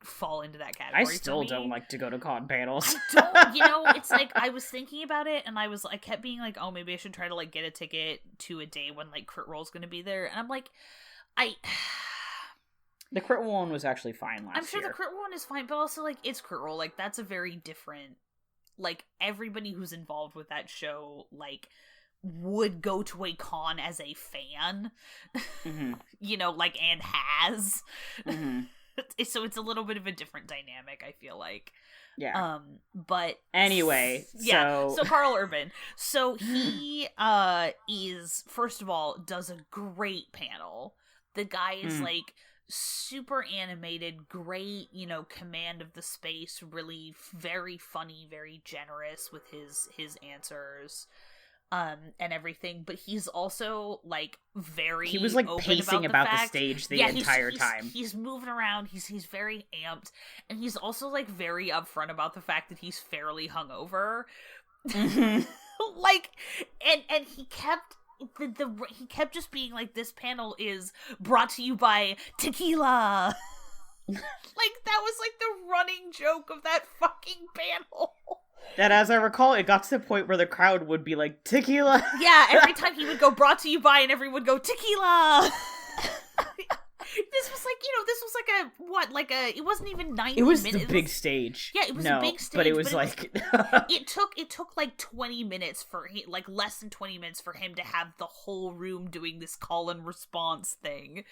fall into that category. I still don't like to go to con panels. It's like, I was thinking about it, and I kept being like, oh, maybe I should try to, like, get a ticket to a day when, like, Crit Roll's gonna be there, and I'm like, The Crit Roll one was actually fine last year. I'm sure the Crit Roll one is fine, but also, like, it's Crit Roll, like, that's a very different, like, everybody who's involved with that show, like, would go to a con as a fan, you know, like, and has. So it's a little bit of a different dynamic, I feel like. Yeah. But anyway, so Karl Urban. So he is, first of all, does a great panel. The guy is like super animated, great, you know, command of the space, really very funny, very generous with his answers. And everything, but he's also, like, he was, like, pacing about the stage the entire time. He's moving around, he's very amped, and he's also, like, very upfront about the fact that he's fairly hungover. Like, and he kept he kept just being like, this panel is brought to you by tequila. Like, that was, like, the running joke of that fucking panel. That, as I recall, it got to the point where the crowd would be like, tequila! Yeah, every time he would go, brought to you by, and everyone would go, tequila! This was like, it wasn't even 90 minutes. It was the big stage. Yeah, it was a big stage. But it was like... it took like 20 minutes like less than 20 minutes for him to have the whole room doing this call and response thing.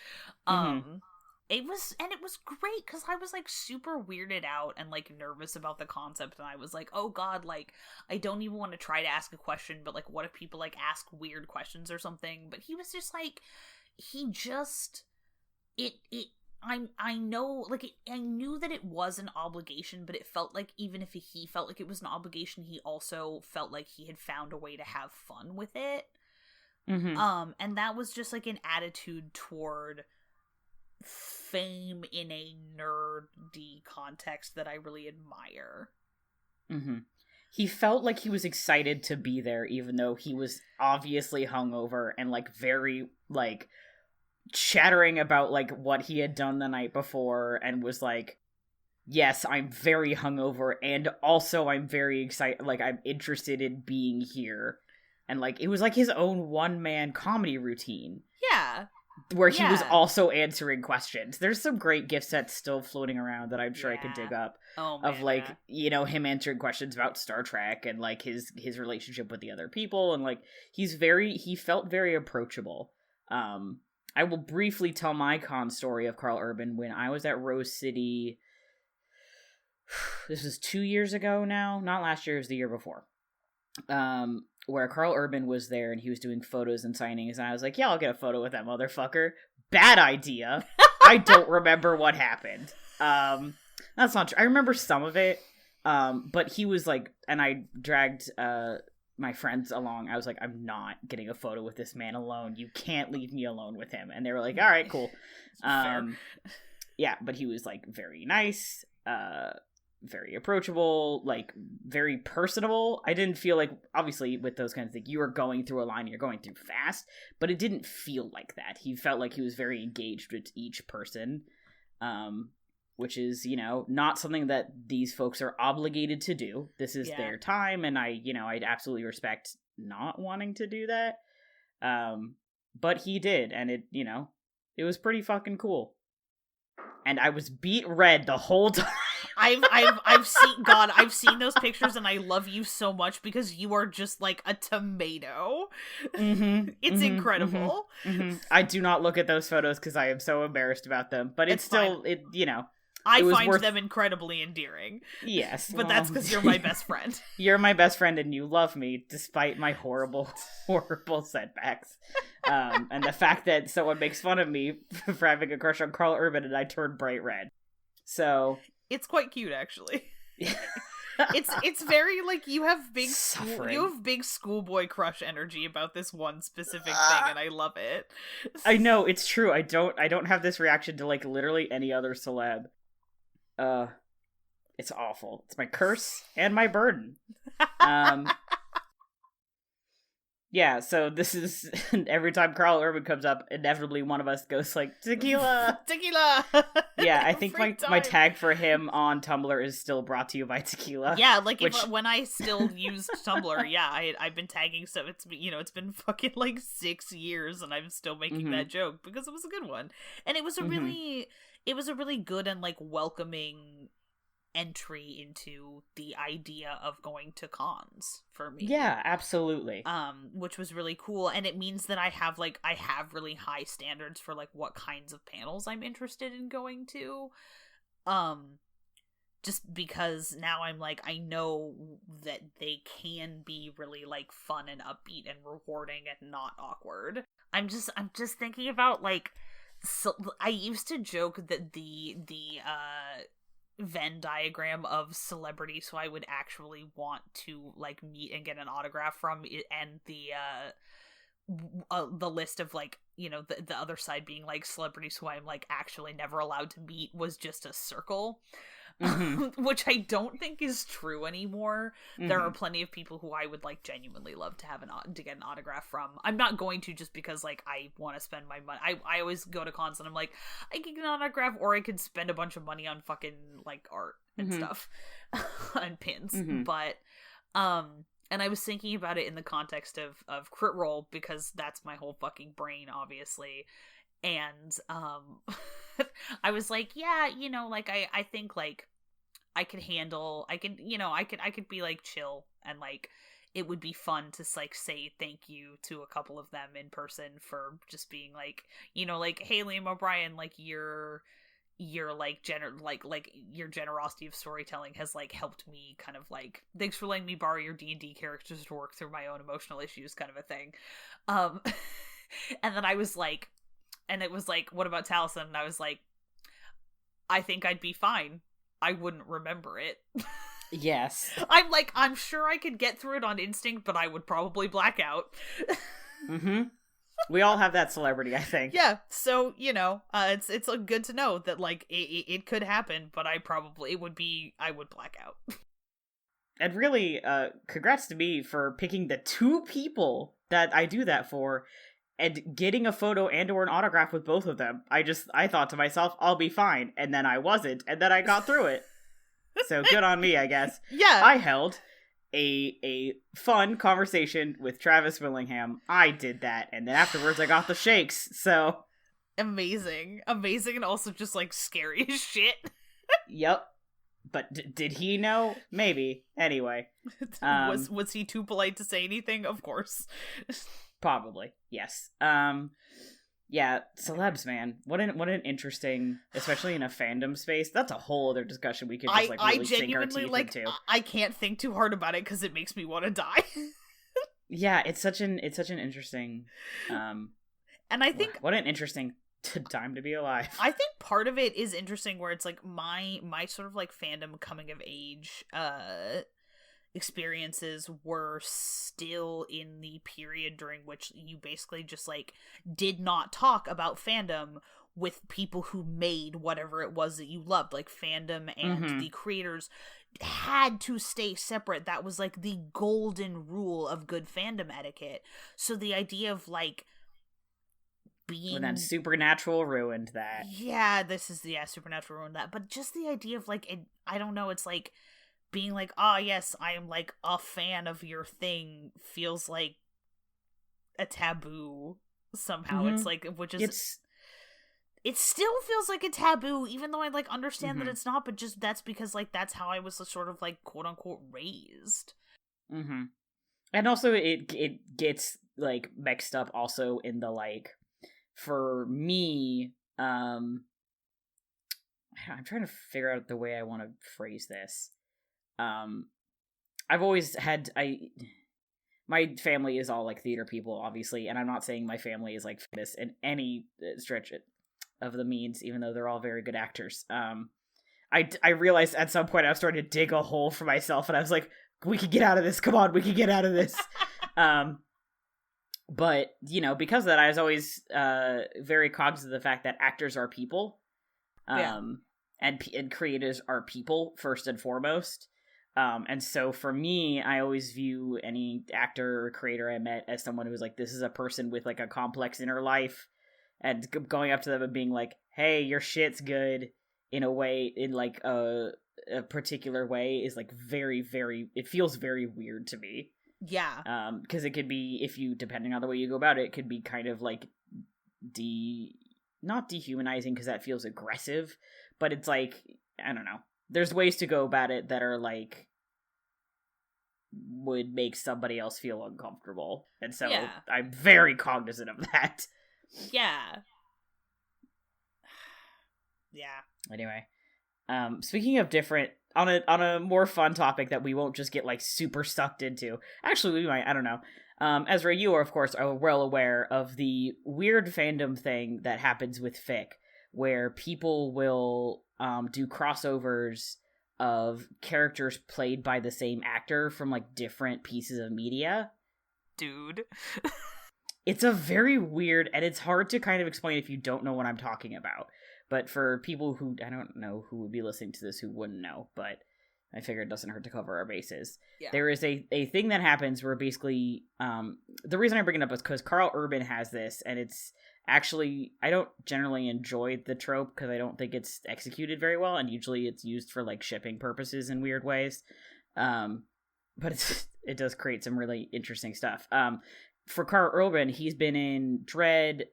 It was great, because I was, like, super weirded out and, like, nervous about the concept, and I was like, oh god, like, I don't even want to try to ask a question, but, like, what if people, like, ask weird questions or something? But he was just, like, I know, like, I knew that it was an obligation, but it felt like, even if he felt like it was an obligation, he also felt like he had found a way to have fun with it. And that was just, like, an attitude toward fame in a nerdy context that I really admire. He felt like he was excited to be there, even though he was obviously hungover and, like, very, like, chattering about, like, what he had done the night before, and was like, yes, I'm very hungover, and also I'm very excited, like, I'm interested in being here. And, like, it was like his own one-man comedy routine. Yeah. Where he was also answering questions. There's some great gift sets still floating around that I'm sure I could dig up. Of, like, you know, him answering questions about Star Trek and, like, his relationship with the other people. And, like, he felt very approachable. I will briefly tell my con story of Karl Urban. When I was at Rose City, this was 2 years ago now. Not last year, it was the year before. Where Karl Urban was there and he was doing photos and signings, and I was like, yeah, I'll get a photo with that motherfucker. Bad idea. I don't remember what happened. That's not true. I remember some of it. But he was like, and I dragged my friends along. I was like, I'm not getting a photo with this man alone. You can't leave me alone with him. And they were like, all right, cool. Yeah, but he was, like, very nice, very approachable, like, very personable. I didn't feel like, obviously, with those kinds of things, you are going through a line, you're going through fast, but it didn't feel like that. He felt like he was very engaged with each person, which is, you know, not something that these folks are obligated to do. This is their time, and I absolutely respect not wanting to do that. But he did, and it, it was pretty fucking cool. And I was beet red the whole time. I've seen those pictures, and I love you so much because you are just like a tomato. It's incredible. I do not look at those photos because I am so embarrassed about them, but it's still, fine. I find them incredibly endearing. Yes. But that's because you're my best friend. You're my best friend and you love me despite my horrible setbacks. And the fact that someone makes fun of me for having a crush on Karl Urban and I turn bright red. So... It's quite cute, actually. It's very, like, you have big schoolboy crush energy about this one specific thing, and I love it. I know, it's true. I don't have this reaction to, like, literally any other celeb. It's awful. It's my curse and my burden. Yeah, so this is, every time Karl Urban comes up, inevitably one of us goes like, tequila! Tequila! Yeah, I think my tag for him on Tumblr is still brought to you by tequila. Yeah, like, when I still used Tumblr, yeah, I've been tagging stuff, it's been fucking, like, 6 years, and I'm still making that joke, because it was a good one. And it was a really good and, like, welcoming entry into the idea of going to cons for me. Yeah, absolutely. Which was really cool, and it means that I have really high standards for like what kinds of panels I'm interested in going to. Just because now I'm like, I know that they can be really like fun and upbeat and rewarding and not awkward. I'm just thinking about like, so I used to joke that the Venn diagram of celebrities who I would actually want to like meet and get an autograph from, and the list of like, the other side being like celebrities who I'm like actually never allowed to meet, was just a circle. Which I don't think is true anymore. There are plenty of people who I would like genuinely love to have to get an autograph from. I'm not going to, just because like I want to spend my money. I always go to cons and I'm like, I can get an autograph, or I could spend a bunch of money on fucking like art and stuff and pins. But and I was thinking about it in the context of Crit Roll, because that's my whole fucking brain, obviously. And I was like, yeah, like I think like I could be like chill, and like it would be fun to like say thank you to a couple of them in person for just being like, like, hey, Liam O'Brien, like your like like your generosity of storytelling has like helped me kind of like, thanks for letting me borrow your D&D characters to work through my own emotional issues, kind of a thing. And then I was like, and it was like, what about Taliesin? And I was like, I think I'd be fine. I wouldn't remember it. Yes. I'm like, I'm sure I could get through it on instinct, but I would probably black out. We all have that celebrity, I think. Yeah, so, it's good to know that, like, it could happen, but I would black out. And really, congrats to me for picking the 2 people that I do that for, and getting a photo and or an autograph with both of them. I thought to myself, I'll be fine. And then I wasn't. And then I got through it. So good on me, I guess. Yeah. I held a fun conversation with Travis Willingham. I did that. And then afterwards I got the shakes. So amazing. Amazing, and also just like scary as shit. Yep. But did he know? Maybe. Anyway. Was he too polite to say anything? Of course. Probably, yes. Yeah, celebs, man. What an interesting, especially in a fandom space. That's a whole other discussion we could just like really sink our teeth into. I can't think too hard about it because it makes me want to die. Yeah, it's such an interesting. And I think what an interesting time to be alive. I think part of it is interesting where it's like my sort of like fandom coming of age experiences were still in the period during which you basically just like did not talk about fandom with people who made whatever it was that you loved. Like fandom and the creators had to stay separate. That was like the golden rule of good fandom etiquette. So the idea of like being, and then Supernatural ruined that. Yeah, Supernatural ruined that. But just the idea of like, I don't know, it's like being like, ah, yes, I am like a fan of your thing feels like a taboo somehow. It's like, which is it still feels like a taboo, even though I like understand that it's not, but just that's because like that's how I was sort of like quote unquote raised. And also it gets like mixed up also in the like, for me, I'm trying to figure out the way I want to phrase this. I've always had my family is all like theater people, obviously, and I'm not saying my family is like this in any stretch of the means, even though they're all very good actors. I realized at some point I was starting to dig a hole for myself, and I was like, we could get out of this. Come on, we could get out of this. But, you know, because of that, I was always very cognizant of the fact that actors are people. And creators are people, first and foremost. And so for me, I always view any actor or creator I met as someone who's like, this is a person with like a complex inner life, and going up to them and being like, hey, your shit's good, in a way, in like a particular way, is like very, very, it feels very weird to me. Yeah. Because it could be, if you, depending on the way you go about it, it could be kind of like not dehumanizing, because that feels aggressive, but it's like, I don't know. There's ways to go about it that are like, would make somebody else feel uncomfortable. And so I'm very cognizant of that. Yeah. Yeah. Anyway, speaking of different, on a more fun topic that we won't just get like super sucked into. Actually, we might. I don't know. Ezra, you are of course are well aware of the weird fandom thing that happens with fic, where people will do crossovers of characters played by the same actor from like different pieces of media. Dude. It's a very weird, and it's hard to kind of explain if you don't know what I'm talking about. But for people who, I don't know who would be listening to this who wouldn't know, but I figure it doesn't hurt to cover our bases. Yeah. There is a thing that happens where basically, the reason I bring it up is because Karl Urban has this, and it's actually, I don't generally enjoy the trope because I don't think it's executed very well, and usually it's used for like shipping purposes in weird ways. But it does create some really interesting stuff. For Karl Urban, he's been in Dread,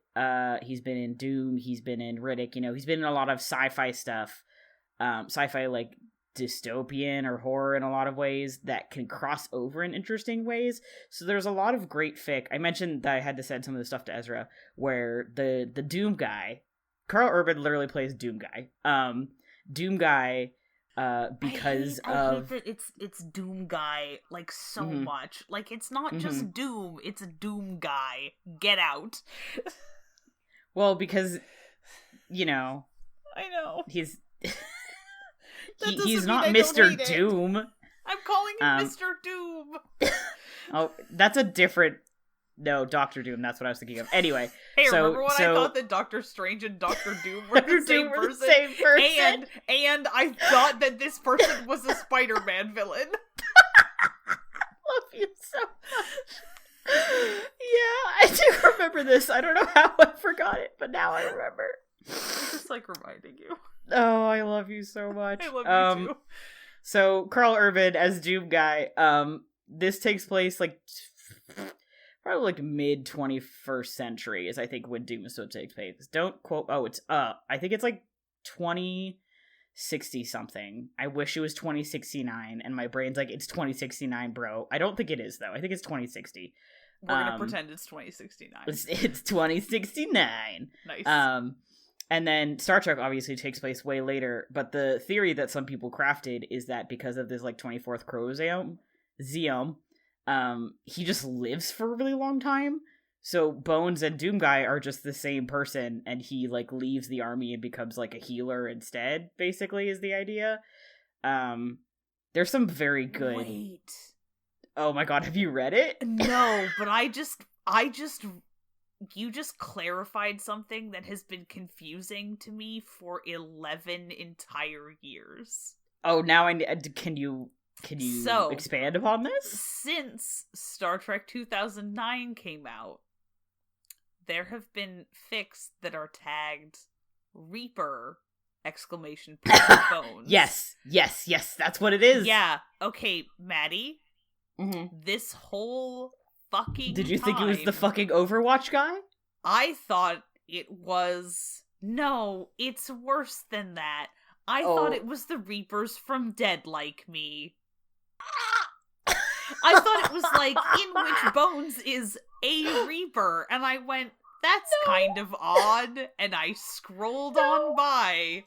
he's been in Doom, he's been in Riddick, you know, he's been in a lot of sci-fi stuff, sci-fi like dystopian or horror in a lot of ways that can cross over in interesting ways. So there's a lot of great fic. I mentioned that I had to send some of the stuff to Ezra, where the Doom guy, Karl Urban literally plays Doom guy. Doom guy, because I hate that it's Doom guy like so much. Like, it's not just Doom, it's a Doom guy. Get out. Well, because, you know, I know he's he's not Mr. Doom. I'm calling him Mr. Doom. Oh, that's a different. No, Doctor Doom. That's what I was thinking of. Anyway, hey, remember when I thought that Doctor Strange and Doctor Doom were the same person? And I thought that this person was a Spider-Man villain. Love you so much. Yeah, I do remember this. I don't know how I forgot it, but now I remember. I'm just like reminding you. Oh, I love you so much. I love you too. So Karl Urban as Doom guy. This takes place like probably like mid 21st century is I think when Doom is so takes place. Don't quote. Oh, it's I think it's like 2060 something. I wish it was 2069, and my brain's like, it's 2069, bro. I don't think it is though. I think it's 2060. We're gonna pretend it's 2069. It's 2069. Nice. And then Star Trek obviously takes place way later, but the theory that some people crafted is that because of this like 24th chromosome, he just lives for a really long time. So Bones and Doom Guy are just the same person, and he like leaves the army and becomes like a healer instead, basically, is the idea. There's some very good... Wait. Oh my god, have you read it? No, but you just clarified something that has been confusing to me for 11 entire years. Oh, now can you expand upon this? Since Star Trek 2009 came out, there have been fics that are tagged Reaper Exclamation point, bones. Yes, that's what it is. Yeah, okay, Maddie, this whole fucking Did you think it was the fucking Overwatch guy? I thought it was... No, it's worse than that. I thought it was the Reapers from Dead Like Me. I thought it was like, in which Bones is a Reaper, and I went, that's kind of odd, and I scrolled on by,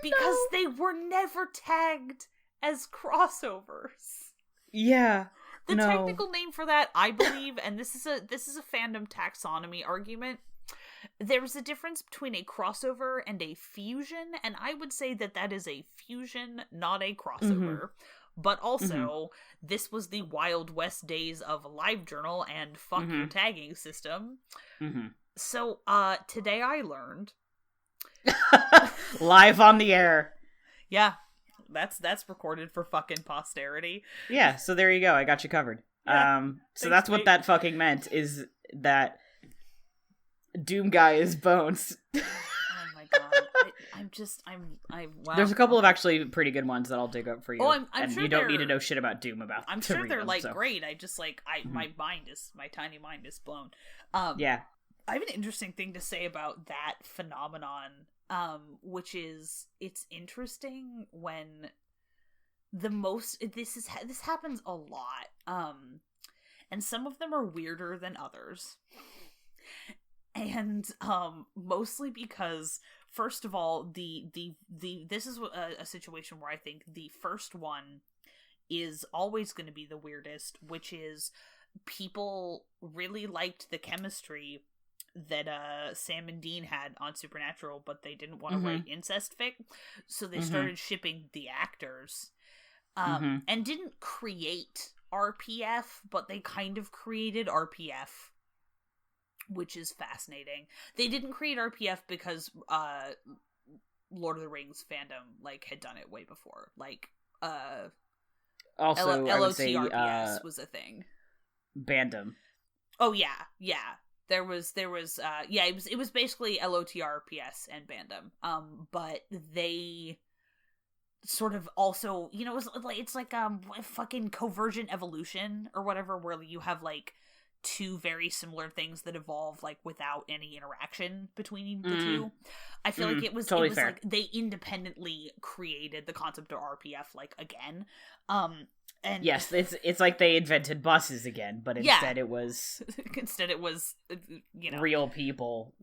because they were never tagged as crossovers. Yeah. The technical name for that, I believe, and this is a fandom taxonomy argument, there's a difference between a crossover and a fusion, and I would say that is a fusion, not a crossover. But also, this was the Wild West days of LiveJournal and fuck your tagging system. So, today I learned... Live on the air. Yeah, that's recorded for fucking posterity. Yeah, so there you go. I got you covered. Yeah, so that's what that fucking meant, is that Doom guy is Bones. Oh my god. Wow. There's a couple of actually pretty good ones that I'll dig up for you. Oh, I'm and sure you don't need to know shit about Doom about. I'm sure they're great. I just my tiny mind is blown. Yeah. I have an interesting thing to say about that phenomenon, which is it's interesting when this happens a lot, and some of them are weirder than others. And mostly because, first of all, this is a situation where I think the first one is always going to be the weirdest, which is people really liked the chemistry that Sam and Dean had on Supernatural, but they didn't want to write incest fic, so they started shipping the actors, and didn't create RPF, but they kind of created RPF, which is fascinating. They didn't create RPF because Lord of the Rings fandom had done it way before. Also, LOTRPS was a thing. Bandom. Oh yeah. There was it was basically LOTRPS and Bandom. But they sort of also, it's like fucking Convergent Evolution or whatever, where you have two very similar things that evolve without any interaction between the two. I feel like it was totally fair. They independently created the concept of RPF again. And yes, it's like they invented buses again, but instead it was real people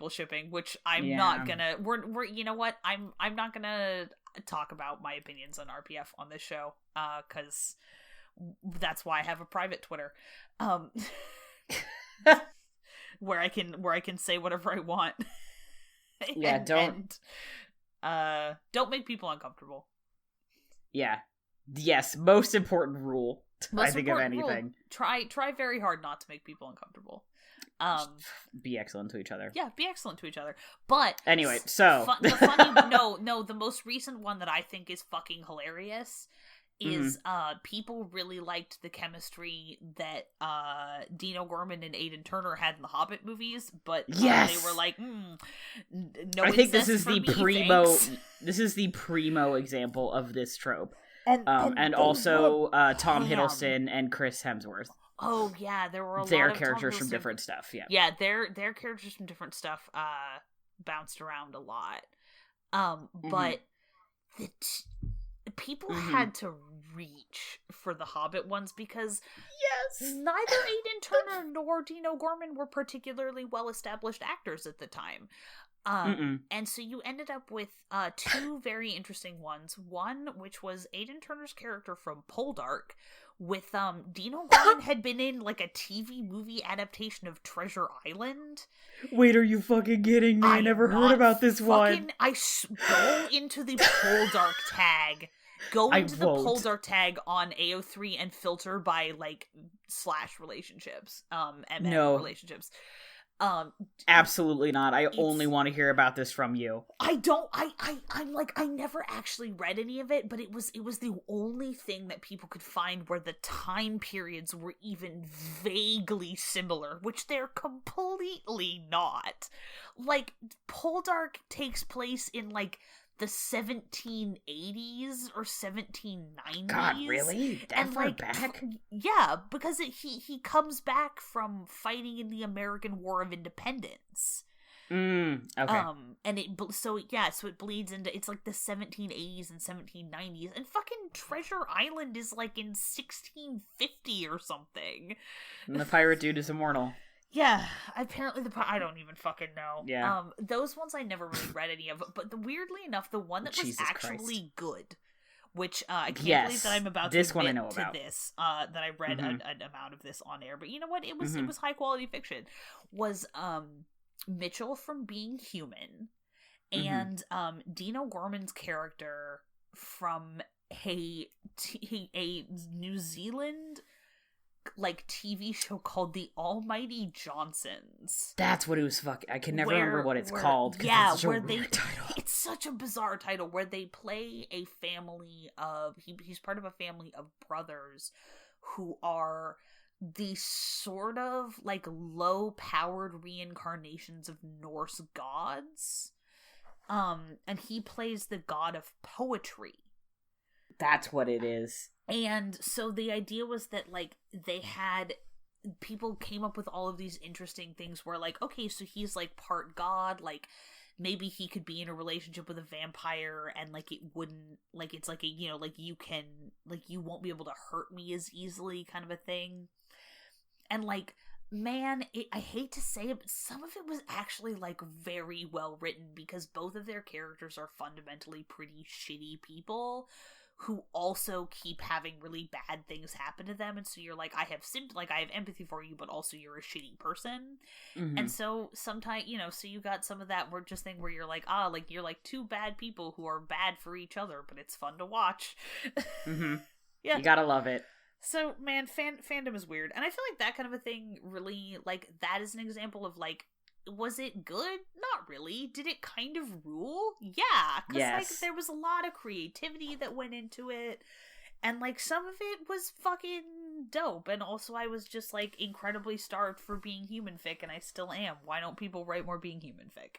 shipping, which I'm not gonna we're you know what, I'm not gonna talk about my opinions on RPF on this show, cuz that's why I have a private Twitter, where I can say whatever I want. Yeah, don't make people uncomfortable. Yeah. Yes, most important rule. I think of anything. Rule. Try very hard not to make people uncomfortable. Be excellent to each other. Yeah, be excellent to each other. But anyway, so the most recent one that I think is fucking hilarious is people really liked the chemistry that Dino Gorman and Aidan Turner had in the Hobbit movies, but yes! They were like, no. I think this is the primo. Thanks. This is the primo example of this trope, and also Tom Hiddleston and Chris Hemsworth. Oh yeah, there were their characters from different stuff. Yeah, their characters from different stuff bounced around a lot, but people had to reach for the Hobbit ones because neither Aidan Turner nor Dino Gorman were particularly well-established actors at the time. And so you ended up with two very interesting ones. One, which was Aidan Turner's character from Poldark, with Dino Gorman had been in a TV movie adaptation of Treasure Island. Wait, are you fucking kidding me? I never heard about this one. Go into the Poldark tag. Go into the Poldark tag on AO3 and filter by / relationships. Relationships. Absolutely not. I only want to hear about this from you. I'm I never actually read any of it, but it was the only thing that people could find where the time periods were even vaguely similar, which they're completely not. Poldark takes place in the 1780s or 1790s. God, really? That far like, back? Yeah, because he comes back from fighting in the American War of Independence. Okay. And it bleeds into, it's like the 1780s and 1790s, and fucking Treasure Island is like in 1650 or something. And the pirate dude is immortal. Yeah, apparently I don't even fucking know. Yeah. Those ones I never really read any of, but weirdly enough, the one that was actually good, which I can't believe that I'm about to admit to this, that I read an amount of this on air, but you know what? It was high quality fiction. Was Mitchell from Being Human, and Dino Gorman's character from a New Zealand like TV show called The Almighty Johnsons. That's what it was. I can never remember what it's called. Yeah, it's it's such a bizarre title where they play a family of he's part of a family of brothers who are the sort of like low-powered reincarnations of Norse gods. And he plays the god of poetry. That's what it is. And so the idea was that, like, people came up with all of these interesting things where, like, okay, so he's, like, part god, like, maybe he could be in a relationship with a vampire, and, like, it wouldn't, like, it's like a, you know, like, you won't be able to hurt me as easily kind of a thing. And, like, man, I hate to say it, but some of it was actually, like, very well written, because both of their characters are fundamentally pretty shitty people who also keep having really bad things happen to them, and so you're like, I have empathy for you, but also you're a shitty person. And so sometimes, you know, so you got some of that just thing where you're like, like, you're like two bad people who are bad for each other, but it's fun to watch. Yeah, you gotta love it. So, man, fandom is weird, and I feel like that kind of a thing really, like, that is an example of, like, was it good? Not really. Did it kind of rule? Yeah, because like there was a lot of creativity that went into it, and like some of it was fucking dope. And also, I was just like incredibly starved for Being Human fic, and I still am. Why don't people write more Being Human fic?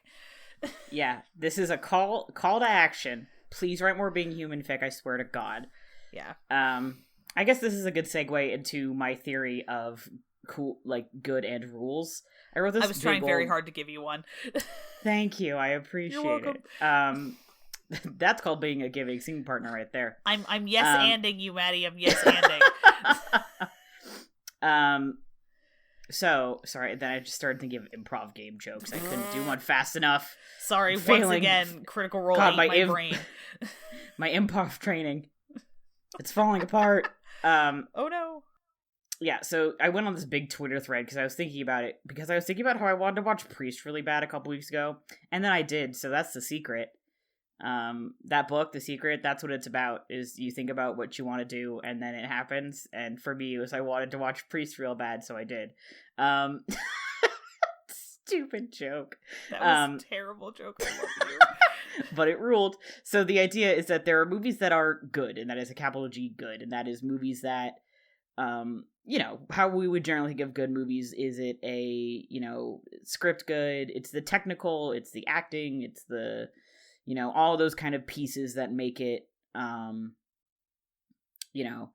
Yeah, this is a call to action. Please write more Being Human fic. I swear to God. Yeah. I guess this is a good segue into my theory of cool, like, good and rules. I wrote this. I was trying very hard to give you one. Thank you. I appreciate it. That's called being a giving scene partner right there. I'm yes-anding you, Maddie. I'm yes-anding. So sorry. Then I just started thinking of improv game jokes. I couldn't do one fast enough. Sorry. Once again, Critical Role ate my brain. My improv training. It's falling apart. Oh no. Yeah, so I went on this big Twitter thread because I was thinking about it. Because I was thinking about how I wanted to watch Priest really bad a couple weeks ago. And then I did, so that's The Secret. That book, The Secret, that's what it's about. Is you think about what you want to do, and then it happens. And for me, it was I wanted to watch Priest real bad, so I did. Stupid joke. That was a terrible joke. I love you. But it ruled. So the idea is that there are movies that are good, and that is a capital G good, and that is movies that you know, how we would generally think of good movies. Is it a, you know, script good? It's the technical, it's the acting, it's the, you know, all those kind of pieces that make it, you know,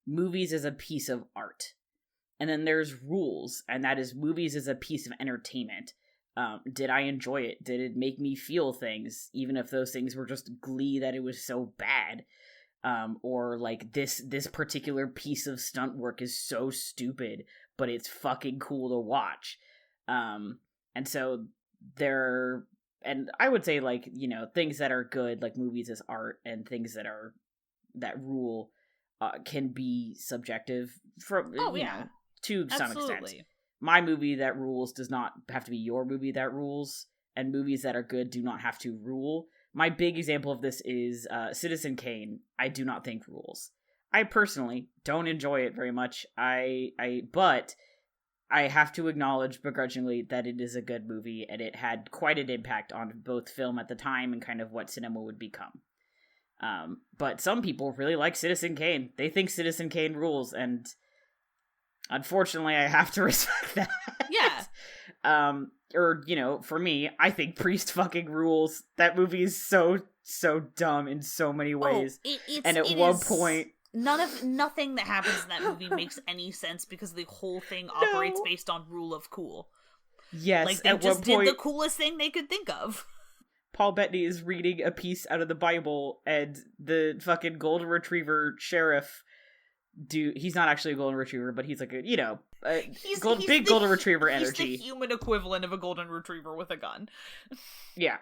movies as a piece of art. And then there's rules, and that is movies as a piece of entertainment. Did I enjoy it? Did it make me feel things, even if those things were just glee that it was so bad? Or like this particular piece of stunt work is so stupid, but it's fucking cool to watch. And so and I would say, like, you know, things that are good, like movies as art, and things that rule, can be subjective from, you know, to some extent. My movie that rules does not have to be your movie that rules, and movies that are good do not have to rule. My big example of this is Citizen Kane. I do not think rules. I personally don't enjoy it very much. But I have to acknowledge begrudgingly that it is a good movie, and it had quite an impact on both film at the time and kind of what cinema would become. But some people really like Citizen Kane. They think Citizen Kane rules, and unfortunately, I have to respect that. Yeah. Or, you know, for me, I think Priest fucking rules. That movie is so so dumb in so many ways. And at it one is... point, nothing that happens in that movie makes any sense because the whole thing operates based on rule of cool. Yes, like they just did the coolest thing they could think of. Paul Bettany is reading a piece out of the Bible, and the fucking golden retriever sheriff he's not actually a golden retriever, but he's like a, you know, big golden retriever energy. He's the human equivalent of a golden retriever with a gun. Yeah.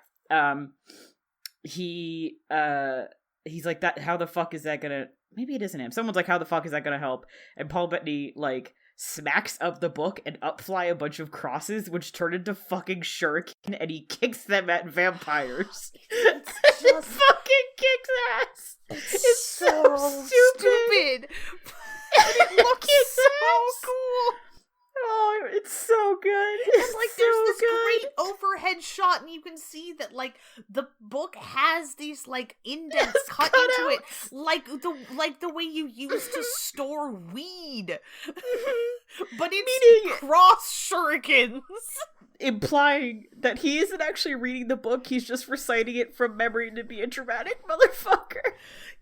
He's like, that, how the fuck is that gonna, maybe it isn't him. Someone's like, how the fuck is that gonna help? And Paul Bettany, like, smacks up the book and up fly a bunch of crosses, which turn into fucking shuriken, and he kicks them at vampires. Just fucking kicks ass. It's so stupid. It looks so cool. Oh, it's so good. And like, there's this great overhead shot, and you can see that like the book has these like indents cut into it, like the way you used to store weed, but it's cross shurikens. Implying that he isn't actually reading the book, he's just reciting it from memory to be a dramatic motherfucker.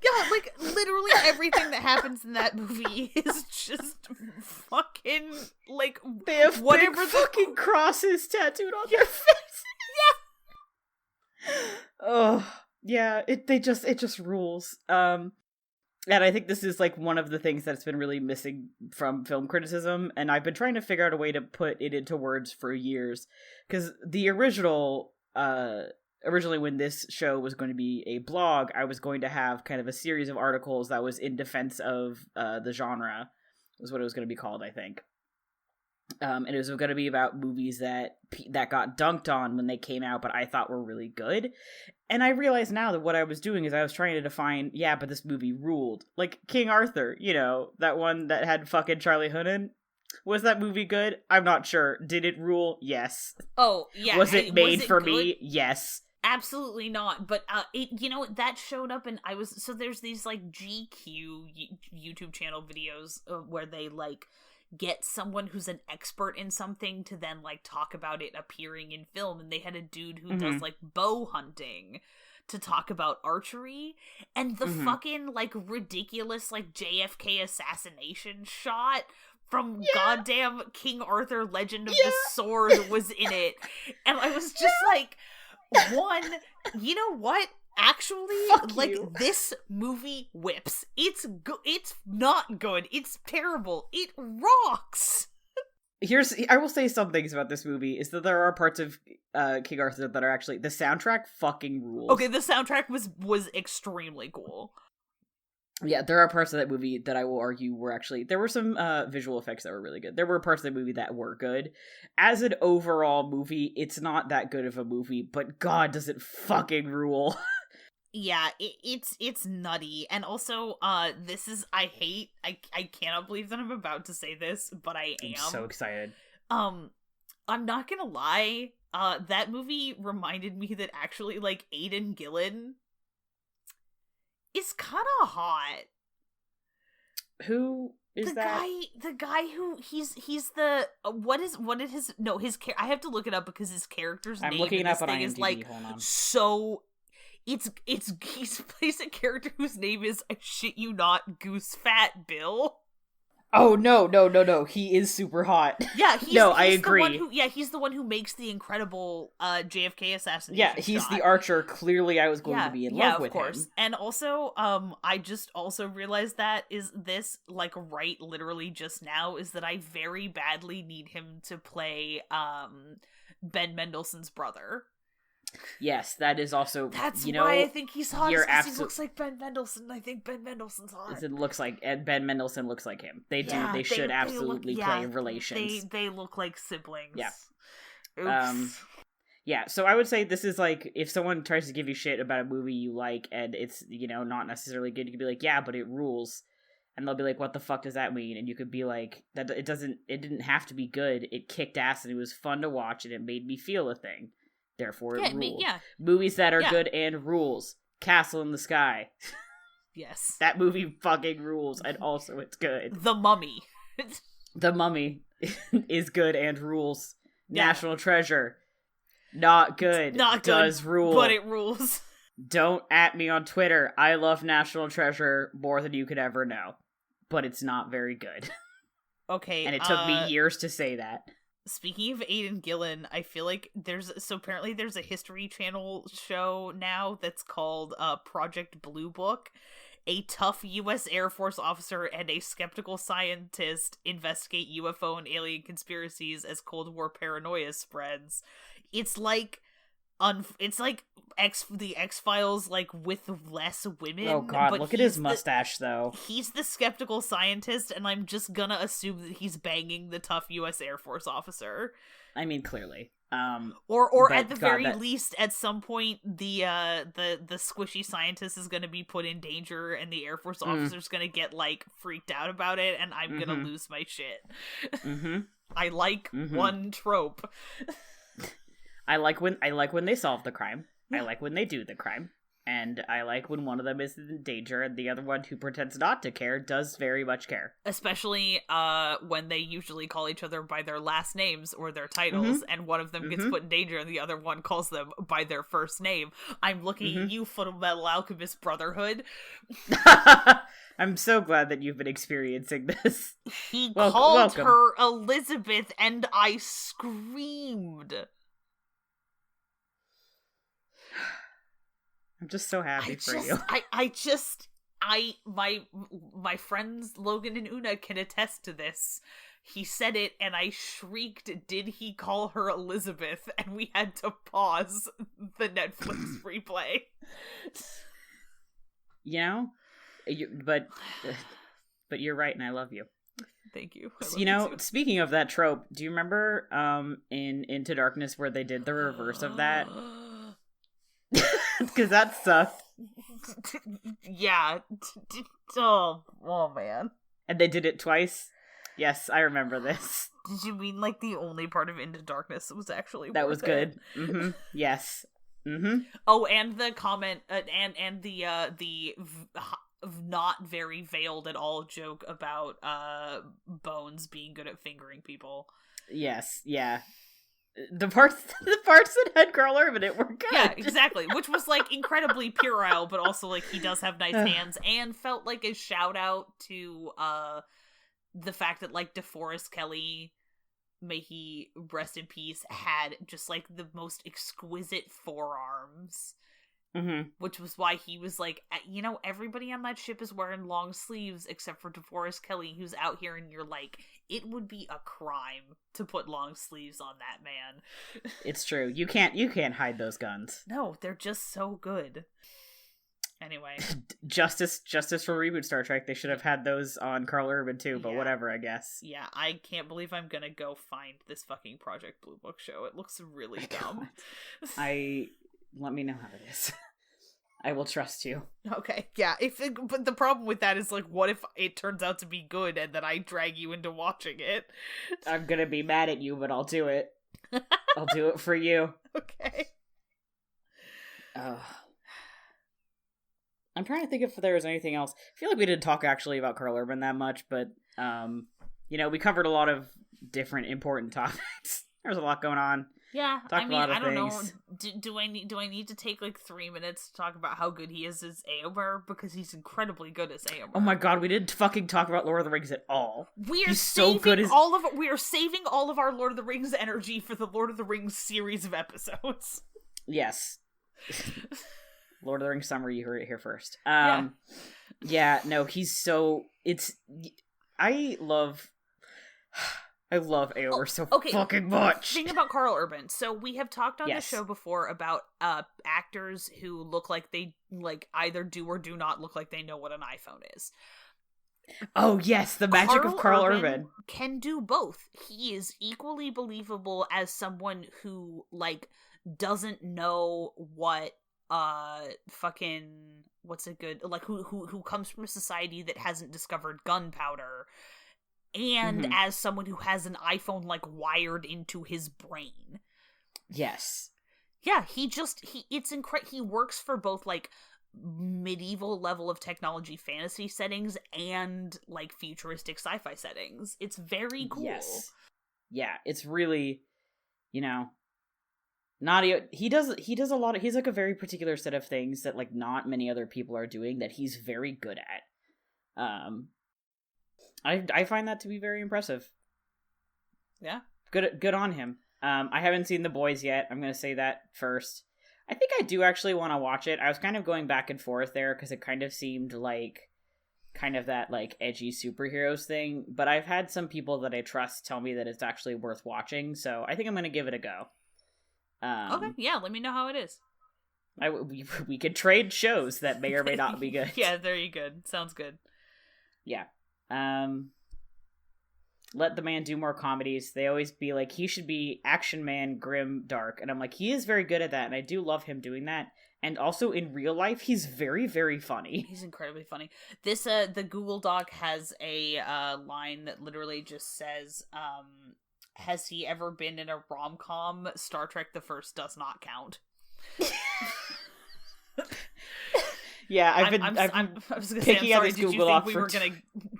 Yeah, like, literally everything that happens in that movie is just fucking, like, they have whatever big fucking crosses tattooed on their face. Yeah. Oh, yeah, it just rules. And I think this is, like, one of the things that's been really missing from film criticism, and I've been trying to figure out a way to put it into words for years, because the originally when this show was going to be a blog, I was going to have kind of a series of articles that was in defense of the genre, was what it was going to be called, I think. And it was going to be about movies that got dunked on when they came out, but I thought were really good. And I realize now that what I was doing is I was trying to define, yeah, but this movie ruled. Like King Arthur, you know, that one that had fucking Charlie Hunnam. Was that movie good? I'm not sure. Did it rule? Yes. Oh, yeah. Was it made for me? Yes. Absolutely not. But that showed up, and so there's these like GQ YouTube channel videos where they like get someone who's an expert in something to then like talk about it appearing in film, and they had a dude who does like bow hunting to talk about archery, and the fucking like ridiculous like JFK assassination shot from goddamn King Arthur Legend of the Sword was in it, and I was just like, you know what? Actually, this movie whips. It's not good. It's terrible. It rocks. I will say some things about this movie, is that there are parts of King Arthur that are actually, the soundtrack fucking rules. Okay, the soundtrack was extremely cool. Yeah, there are parts of that movie that I will argue were actually, there were some visual effects that were really good. There were parts of the movie that were good. As an overall movie, it's not that good of a movie, but God, does it fucking rule. Yeah, it's nutty. And also, this is, I cannot believe that I'm about to say this, but I am. I'm so excited. I'm not gonna lie, that movie reminded me that actually, like, Aidan Gillen is kind of hot. Who is that? The guy who he's the I have to look it up because his character's name in this thing is like so. He plays a character whose name is, I shit you not, Goose Fat Bill. Oh, no. He is super hot. Yeah, I agree. He's the one who makes the incredible JFK assassination. Yeah, he's the archer. Clearly, I was going to be in love with him. And also, I just also realized that is this, like, right literally just now, is that I very badly need him to play Ben Mendelsohn's brother. Yes, that is also. That's why I think he's hot. Because he looks like Ben Mendelsohn. I think Ben Mendelsohn's hot. It looks like, and Ben Mendelsohn looks like him. They do. They should absolutely play relations. They look like siblings. Yeah. Oops. Yeah. So I would say this is like, if someone tries to give you shit about a movie you like and it's, you know, not necessarily good, you could be like, yeah, but it rules. And they'll be like, what the fuck does that mean? And you could be like, that it didn't have to be good. It kicked ass and it was fun to watch and it made me feel a thing. Therefore, it rules. Movies that are good and rules. Castle in the Sky. Yes. That movie fucking rules, and also it's good. The Mummy. The Mummy is good and rules. Yeah. National Treasure. Not good. Not good. Does rule. But it rules. Don't at me on Twitter. I love National Treasure more than you could ever know. But it's not very good. Okay. And it took me years to say that. Speaking of Aidan Gillen, I feel like apparently there's a History Channel show now that's called Project Blue Book. A tough U.S. Air Force officer and a skeptical scientist investigate UFO and alien conspiracies as Cold War paranoia spreads. It's like the X-Files, like, with less women. Oh god, but look at his mustache, though. He's the skeptical scientist, and I'm just gonna assume that he's banging the tough U.S. Air Force officer. I mean, clearly. Or at the very least, at some point, the squishy scientist is gonna be put in danger, and the Air Force officer's gonna get, like, freaked out about it, and I'm gonna lose my shit. I like one trope. I like when they solve the crime. I like when they do the crime. And I like when one of them is in danger and the other one, who pretends not to care, does very much care. Especially when they usually call each other by their last names or their titles, and one of them gets put in danger and the other one calls them by their first name. I'm looking at you, Full Metal Alchemist Brotherhood. I'm so glad that you've been experiencing this. He called her Elizabeth and I screamed. I'm just so happy for you. My friends Logan and Una can attest to this. He said it and I shrieked, did he call her Elizabeth? And we had to pause the Netflix replay. You know, but you're right and I love you. Thank you. You know, speaking of that trope, do you remember in Into Darkness where they did the reverse of that? Because that sucked. Yeah. Oh man. And they did it twice? Yes, I remember this. Did you mean like the only part of Into Darkness that was actually that worth was good? Mm-hmm. Yes. Mm-hmm. Oh, and the comment and the not very veiled at all joke about Bones being good at fingering people. Yes, yeah. The parts that had Karl Urban, it were good. Yeah, exactly. Which was like incredibly puerile, but also like he does have nice hands, and felt like a shout out to the fact that like DeForest Kelley, may he rest in peace, had just like the most exquisite forearms. Mm-hmm. Which was why he was like, you know, everybody on that ship is wearing long sleeves except for DeForest Kelley, who's out here, and you're like, it would be a crime to put long sleeves on that man. It's true. You can't hide those guns. No, they're just so good. Anyway. Justice for reboot Star Trek. They should have had those on Karl Urban too, but whatever, I guess. Yeah, I can't believe I'm gonna go find this fucking Project Blue Book show. It looks really dumb. Let me know how it is. I will trust you. Okay, yeah. But the problem with that is, like, what if it turns out to be good and then I drag you into watching it? I'm gonna be mad at you, but I'll do it. I'll do it for you. Okay. I'm trying to think if there was anything else. I feel like we didn't talk actually about Karl Urban that much, but, you know, we covered a lot of different important topics. There's a lot going on. Yeah, I mean, I don't know. Do I need to take like 3 minutes to talk about how good he is as Eomer? Because he's incredibly good as Eomer. Oh my god, we didn't fucking talk about Lord of the Rings at all. We are saving all of our Lord of the Rings energy for the Lord of the Rings series of episodes. Yes. Lord of the Rings summary, you heard it here first. No, he's so... I love Eomer so fucking much. Thing about Karl Urban. So we have talked on the show before about actors who look like they like either do or do not look like they know what an iPhone is. Oh yes, the magic of Karl Urban can do both. He is equally believable as someone who like doesn't know what fucking what's a good like who comes from a society that hasn't discovered gunpowder. And as someone who has an iPhone, like, wired into his brain. Yes. Yeah, he works for both, like, medieval level of technology fantasy settings and, like, futuristic sci-fi settings. It's very cool. Yes. Yeah, it's really, you know, he does a lot of, he's like a very particular set of things that like not many other people are doing that he's very good at. I find that to be very impressive. Yeah. Good on him. I haven't seen The Boys yet. I'm going to say that first. I think I do actually want to watch it. I was kind of going back and forth there because it kind of seemed like kind of that like edgy superheroes thing, but I've had some people that I trust tell me that it's actually worth watching, so I think I'm going to give it a go. Okay, yeah, let me know how it is. We could trade shows that may or may not be good. Yeah, there you go. Sounds good. Yeah. Let the man do more comedies. They always be like, he should be action man, grim, dark. And I'm like, he is very good at that, and I do love him doing that. And also in real life, he's very, very funny. He's incredibly funny. This, the Google Doc has a line that literally just says, has he ever been in a rom-com? Star Trek The First does not count. Yeah, I was gonna say, I'm sorry,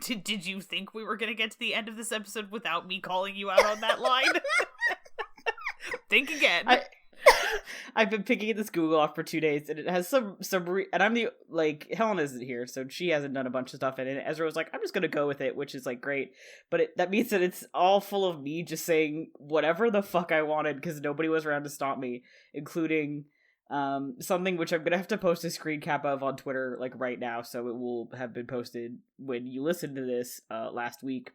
did you think we were gonna get to the end of this episode without me calling you out on that line? Think again. I've been picking at this Google off for 2 days, and it has and I'm the, like, Helen isn't here, so she hasn't done a bunch of stuff in it. Ezra was like, I'm just gonna go with it, which is, like, great. But that means that it's all full of me just saying whatever the fuck I wanted, because nobody was around to stop me, including something which I'm gonna have to post a screen cap of on Twitter, like, right now, so it will have been posted when you listen to this, last week.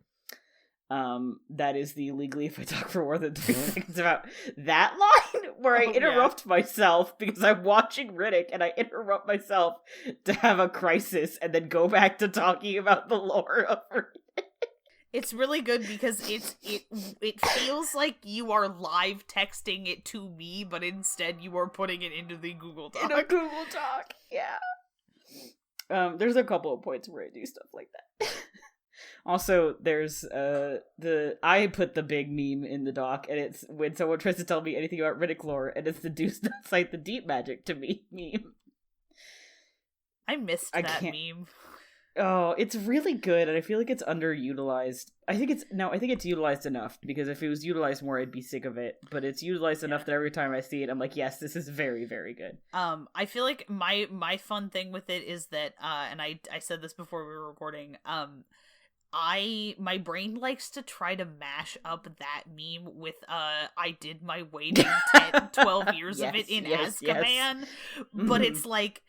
That is the legally if I talk for more than 3 seconds about that line where I interrupt myself because I'm watching Riddick and I interrupt myself to have a crisis and then go back to talking about the lore of Riddick. It's really good because it feels like you are live texting it to me, but instead you are putting it into the Google Doc. In a Google Doc, yeah. There's a couple of points where I do stuff like that. Also, there's I put the big meme in the doc, and it's when someone tries to tell me anything about Riddick lore, and it's the "Deuce not cite the deep magic to me" meme. I missed that meme. Oh, it's really good, and I feel like it's underutilized. I think it's utilized enough, because if it was utilized more, I'd be sick of it. But it's utilized enough that every time I see it, I'm like, yes, this is very, very good. I feel like my fun thing with it is that, and I said this before we were recording, my brain likes to try to mash up that meme with I did my waiting 12 years of it in Azkaban, but it's like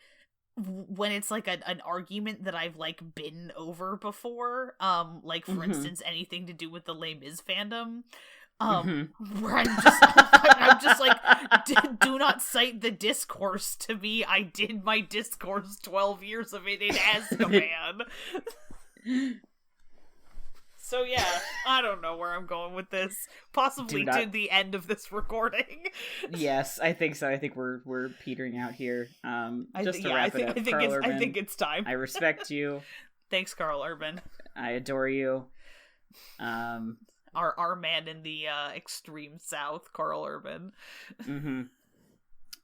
when it's like an argument that I've like been over before, like for instance anything to do with the Les Mis fandom, where I'm just like, do not cite the discourse to me. I did my discourse 12 years of it in Azkaban. So yeah, I don't know where I'm going with this. Possibly to the end of this recording. Yes, I think so. I think we're petering out here. Just to wrap it up, Karl Urban, I think it's time. I respect you. Thanks, Karl Urban. I adore you. Our man in the extreme south, Karl Urban.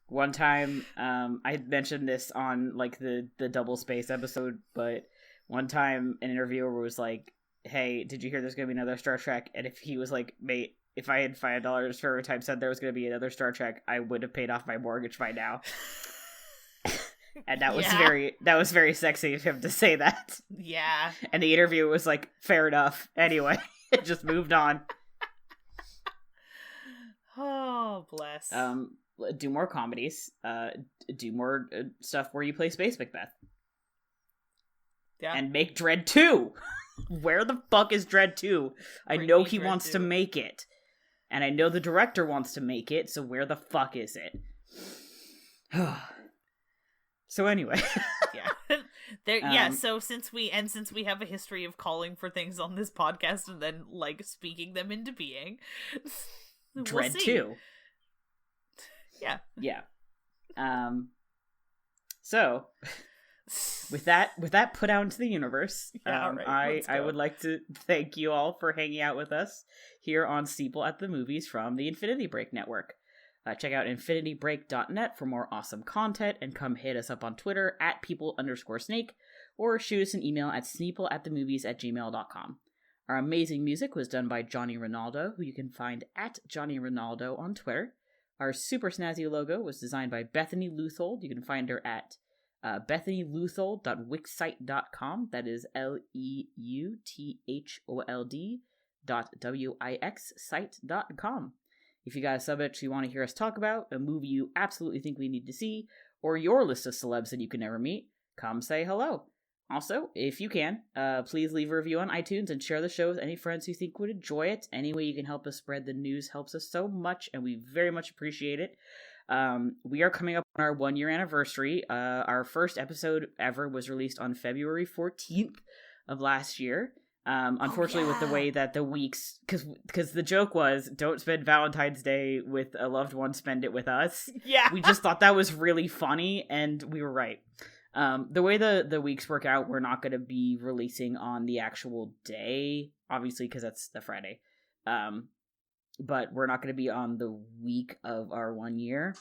One time, I mentioned this on like the double space episode, but one time an interviewer was like, hey, did you hear there's going to be another Star Trek? And if he was like, mate, if I had $5 for every time said there was going to be another Star Trek, I would have paid off my mortgage by now. And that was very sexy of him to say that. Yeah. And the interviewer was like, fair enough. Anyway, it just moved on. Oh, bless. Do more comedies. Do more stuff where you play Space Macbeth. Yeah. And make Dredd 2. Where the fuck is Dredd 2? I know he wants to make it. And I know the director wants to make it, so where the fuck is it? So anyway. So since we have a history of calling for things on this podcast and then like speaking them into being, Dredd 2. Yeah. Yeah. So with that put out into the universe, I would like to thank you all for hanging out with us here on Steeple at the Movies from the Infinity Break Network. Check out infinitybreak.net for more awesome content, and come hit us up on Twitter at people_snake, or shoot us an email at sneepleatthemovies@gmail.com. Our amazing music was done by Johnny Ronaldo, who you can find at Johnny Ronaldo on Twitter. Our super snazzy logo was designed by Bethany Luthold. You can find her at bethanyluthold.wixsite.com. That is LEUTHOLD.WIX site.com. If you got a subject you want to hear us talk about, a movie you absolutely think we need to see, or your list of celebs that you can never meet, come say hello. Also, if you can, please leave a review on iTunes and share the show with any friends who think would enjoy it. Any way you can help us spread the news helps us so much, and we very much appreciate it. We are coming up on our 1-year anniversary. Our first episode ever was released on February 14th of last year. Unfortunately, with the way that the weeks, because the joke was, don't spend Valentine's Day with a loved one, spend it with us. Yeah. We just thought that was really funny, and we were right. The way the weeks work out, we're not going to be releasing on the actual day, obviously, because that's the Friday. But we're not going to be on the week of our 1 year.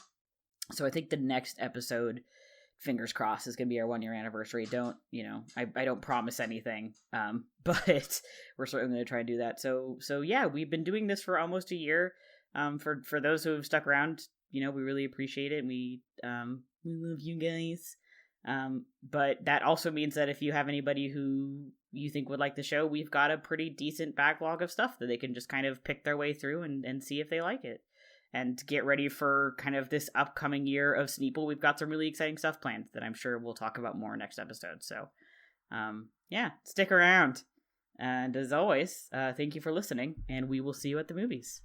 So I think the next episode, fingers crossed, is going to be our 1 year anniversary. I don't promise anything. But we're certainly going to try and do that. So yeah, we've been doing this for almost a year. For those who have stuck around, we really appreciate it. And we love you guys. But that also means that if you have anybody who you think would like the show, we've got a pretty decent backlog of stuff that they can just kind of pick their way through and see if they like it. And get ready for kind of this upcoming year of Sneeple. We've got some really exciting stuff planned that I'm sure we'll talk about more next episode. So, yeah, stick around. And as always, thank you for listening, and we will see you at the movies.